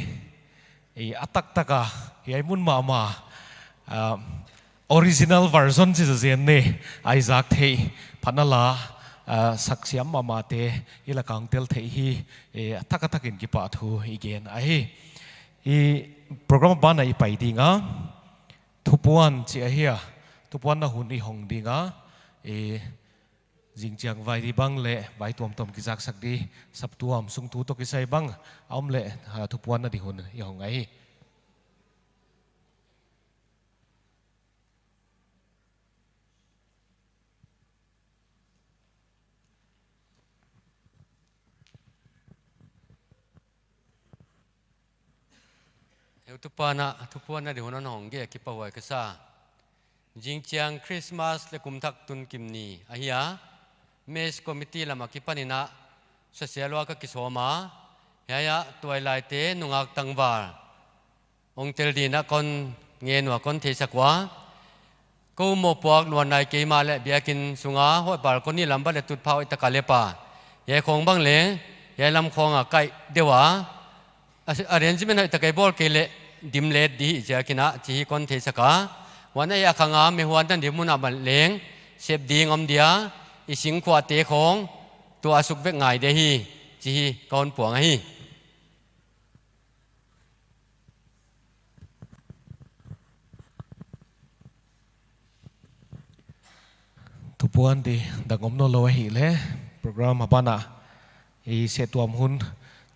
อีอัตักตะกะฮีไอมุนมาoriginal version ที่จะเรียนเนี่ยไอซักเทพันนลาสักเสียมมาเตอีละกังเตลเทฮีทักกินกิปะทูอีเกนไอโปรแกรมบ้านไอไปดีงะทุกวันเจ้าเฮียทุกวันน่ะหุ่นอีหงดีงะจิงจังไว้ดีบังเละไว้ตัวกิจักสักดีสับตัวสุงตูตกิใส่บังเอาเละทุกวันน่ะดีหุ่นอีหงไอทุกวันน่ะเดี๋ยวนั้นหงเกี่ยกิปะไว้ก็ซาจิงจังคริสต์มาสและกุมทักตุนกิมนีอาเฮียเมสคอมมิตี้ละมากิปานินะเสียลวก็กิสโอมาเฮียตัวไลเตนุงักตังวาองเตลดีนะคนเงินว่าคนเทศกว่ากูโมปวกนวลนายเกมาและเบียกินสุงาหัวบาลคนนี้ลำบากและตุดเผาอิตะกาเลปาเฮียคงบังเลงเฮียลำคงไก่เดียวarrangement ita kai bol kele dimlet di jakina chi kon the saka wana ya khanga me huan tan dimuna ban leng sep ding om dia ising khwa te khong to asuk vek ngai de hi chi kon puang hi tupuan di dangom no lo hi le program apana i se tuam hun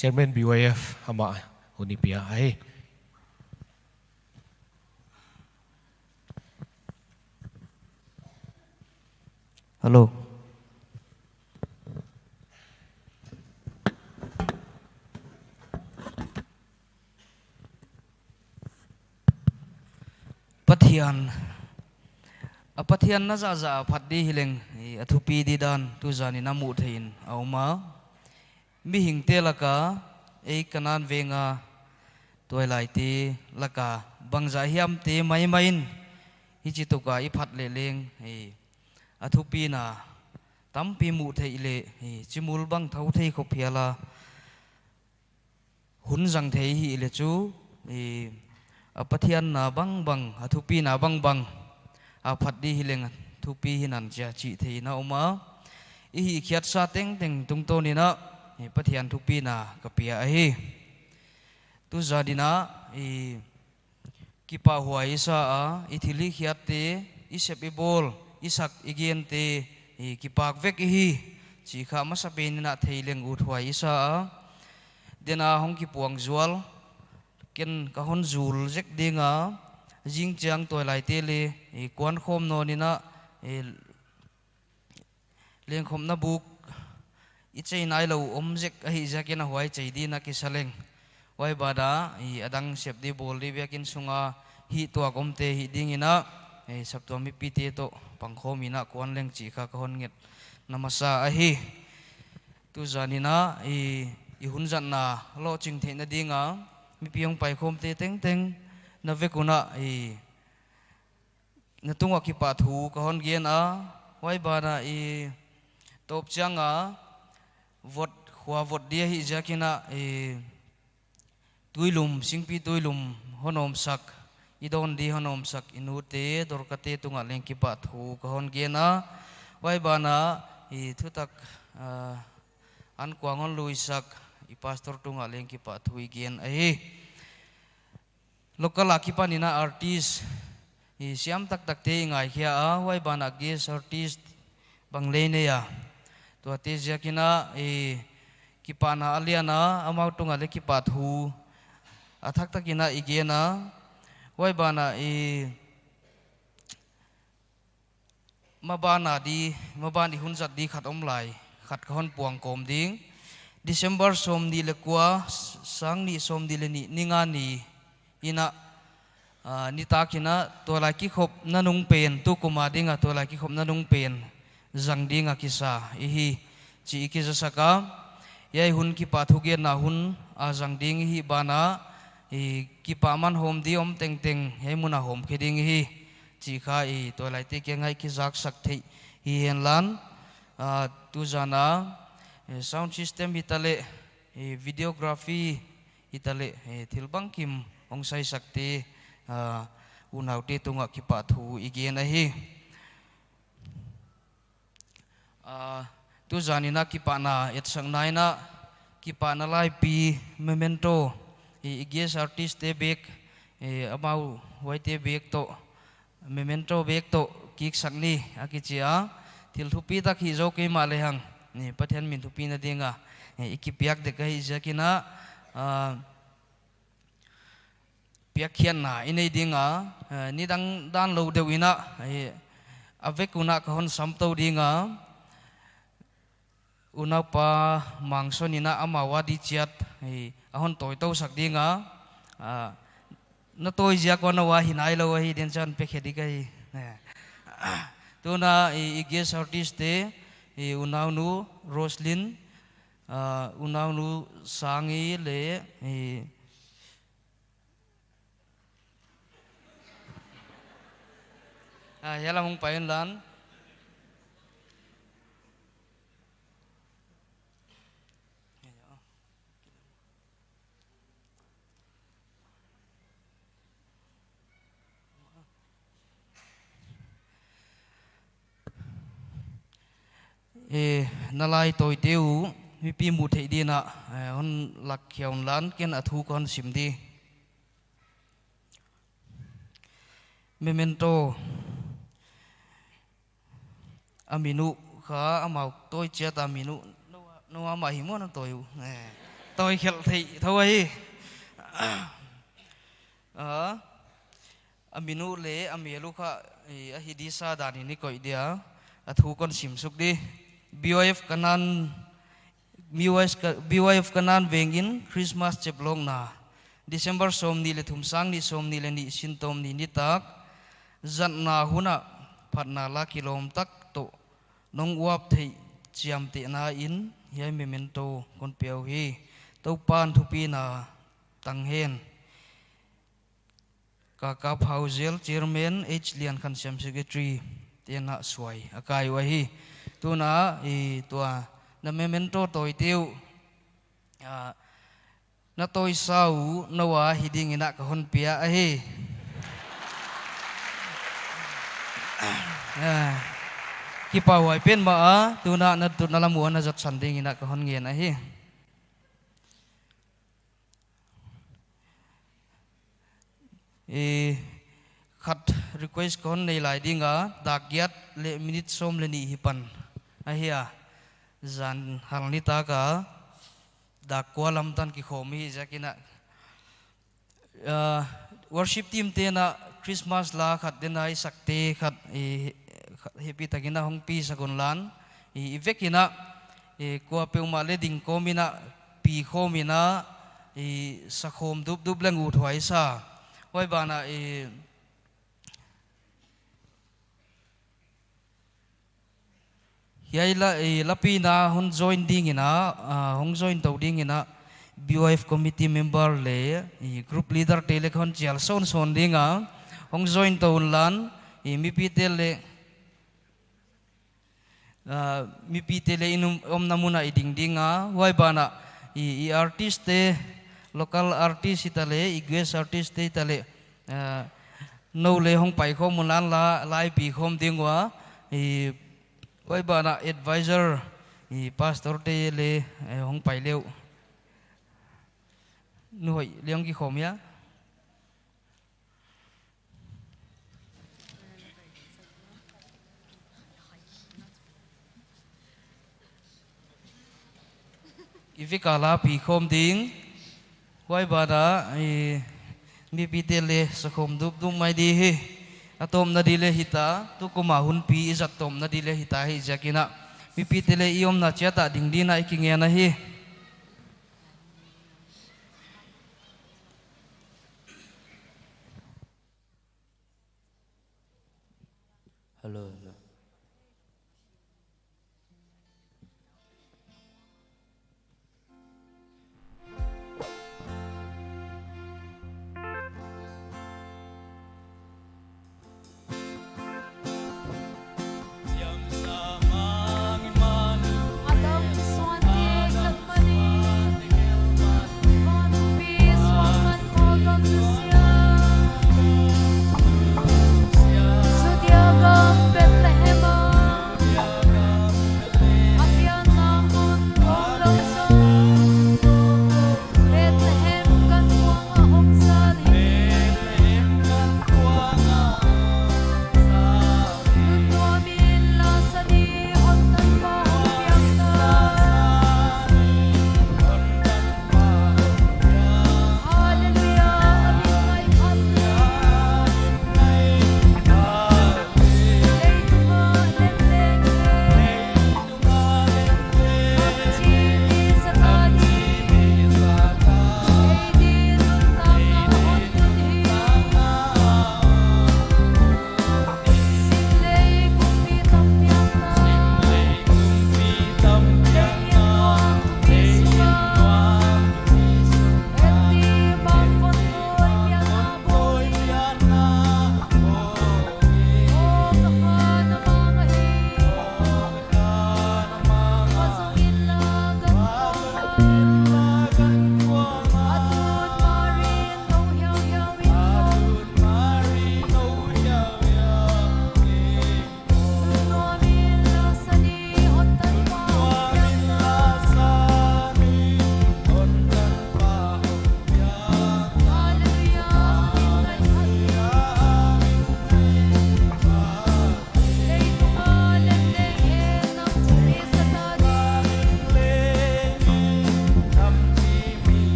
Chairman BYF hama hunipia ai Hello Pathian na za phat di hileng athupi di dan tu zani na mu thein auma mi hing te laka ei kanan venga toy lai ti laka bangza hiam te mai main hi chi tuka i phat le leng ei athupi na tampi mu thei le chimul bang thau thei kho phiala hun jang thei hi le chu apathian na bang athupi na bang a phat di hileng thupi hinan cha chi thei na oma i hi khiat sa teng tung to ni na pathian thupi na kapia hi tu zadina kipa huai isa a ithili khiat te isep ibol isak igen te kipak vek hi chi kha ma sapen na theileng ut huai isa a dena hong ki puang zual ken ka hon zul jek dinga jing chang toy lai te le kwan khom no ni na leng khom na buk ichei nai lo omjek a hi jakena huai chei di na ki saleng wai bada i adang sep di bol di bekin sunga hi to kom te hi ding ina sabto mi pite to pangkho mi na kwan leng chi kha ka hon nget namasa a hi tu zanina i hunjan na lo ching the na dinga mi piong pai khom te teng na vekuna na tunga ki pa thu ka hon gen a wai bada top changa vot khwa vot dia hi jakina tuilum singpi tuilum honom sak idon di honom sak inute dorkate tunga lengki pa thu ka hon gena wai bana thutak an kwangon luisak i pastor tunga lengki pa thui gen lokal akipanina artist siam tak te ngai khia a wai bana guest artist banglene ya to te jakina kipana aliana amau tunga le kipa thu athak takina igena wai bana mabani hunjat di khat omlai khat khon puang kom ding December som di le kwa sang ni som di le ni ninga ni ina ni takina to la ki khop nanung pen tu kuma dinga to la ki khop nanung pen zang dinga kisa hi chi ki saka yai hun ki pathu ge na hun a zang ding hi bana kipa man hom di om teng teng he muna hom kheding hi chi kha to lai te ke ngai ki zak sak thei hi hen lan tu jana sound system hitale videography hitale thilbang kim ong sai sakte unauti tunga kipa thu igen a hi tu janina kipa na et sang nai na kipa na lai pi memento iges artist te bek amau wai te bek to memento bek to kik sakni akichia thil thupi ta khi zo ke ma le hang ni pathian min thupi na dinga ikipiak de kai jakina piak khian na inei dinga ni dang dan lo deuina avekuna ka hon samto dinga unapa mangso nina amawa di chiat ahon toy to sak dinga na toy ja ko na wa hinai lo hi den chan pe khedi kai tuna iges artist te unau Roslyn unau sangi le yala mong payon lan nalai toy teu mi pi mu thei dina hon lak khiaun lan ken athu kon sim di memento aminu kha amau toy chia ta minu no ama hi mo na toy toy khel thei thoi aminu le amelu kha a hidisa dani ni koi dia athu kon sim suk di BYF kanan vengin Christmas cheplong na December som ni le thumsang ni som ni le ni sintom ni nitak zan na huna phatna la kilom tak to nong wap thei chiam te na in yai memento kon piau hi to pan thupi na tanghen kaka phauzel chairman H lian khan siam secretary tena suai akai wa hi tuna tua na memento toy teu na toy sau nawa hiding ina ka hon pia a hi kipa wai pen ma tuna na tuna lamu na jat sanding ina ka hon ngen a hi khat request kon nei lai dinga dakyat le minute som le ni hipan ahia zan halni ta ka dakwa lam tan ki khomi jakina worship team te na Christmas la khat denai sakte khat happy tagina hong pi sakon lan ivekina ko peuma le ding komina pi khomina sakhom dup dup lengu thwai sa hoi bana yai lapi na hon join ding ina hong join to ding ina BYF committee member le group leader telekon chial son son dinga hong join to lan mi pi tele inum om namuna iding dinga wai bana artist te local artist itale guest artist te itale no le hong pai khom mulan la lai pi khom dingwa wai bana advisor pastor te le hong pai leu nuoi leong ki khom ya ifikala pi khom ding wai bana mi pi te le sakhom dup dum mai di hi atom na dile hita tu kuma hun pi izat tom na dile hita hi jakina mi pi tele iom na chata ding dina ikinge na hi hello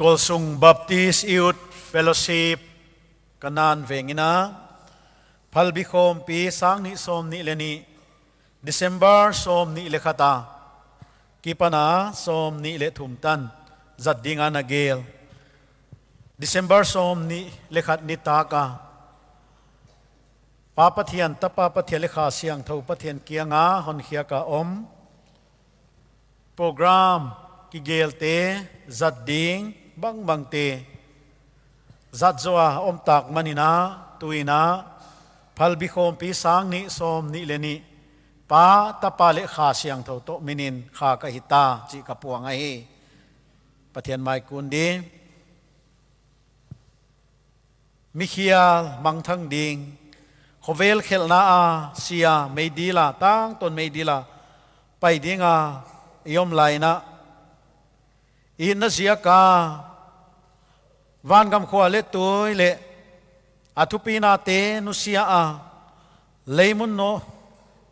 Kolsung Baptist Youth Fellowship kanan vengina phalbi khom pi sang ni som ni leni December som ni le khata kipana som ni le thumtan zat dinga na gel December som ni le khat ni taka pa pathian ta pa pathian le kha siang tho pathian kianga hon khia ka om program ki gel te zat ding bang bang te zat zoa om tak manina tuina phalbi khom pi sang ni som ni leni pa tapale kha siang tho to minin kha ka hita chi ka puanga hi pathian mai kundi mikhial mangthang ding khovel khelna a sia meidila tang ton meidila pai dinga yom laina in na sia ka van gam khwa le toy le athupina te nu sia a leimun no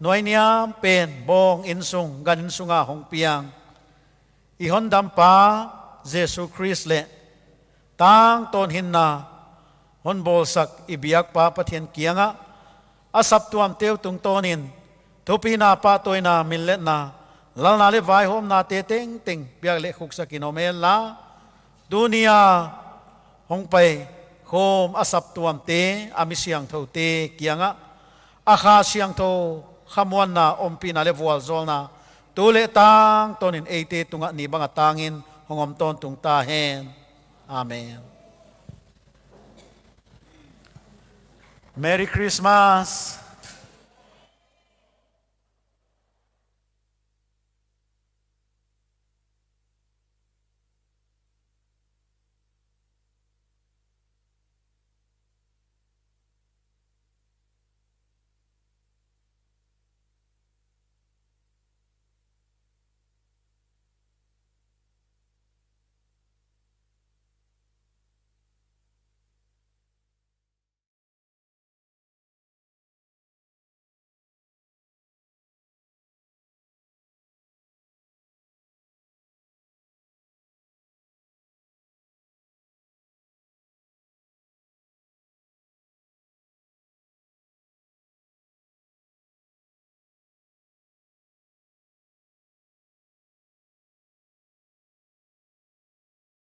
noiniam pen bong insung gan insunga hong piang I hon dam pa Jesu Christ le tang ton hinna hon bol sak ibiak pa pathian kianga asap tuam teu tung tonin thupina pa toina millet na lalna le vai hom na te teng teng piak le khuk sakinomel la dunia hong pai khom asap tuam te amisiang tho te kianga akha siang tho khamwan na ompina le wal zolna tule tang tonin ate tunga ni banga tangin hongom ton tung ta hen amen. Merry Christmas.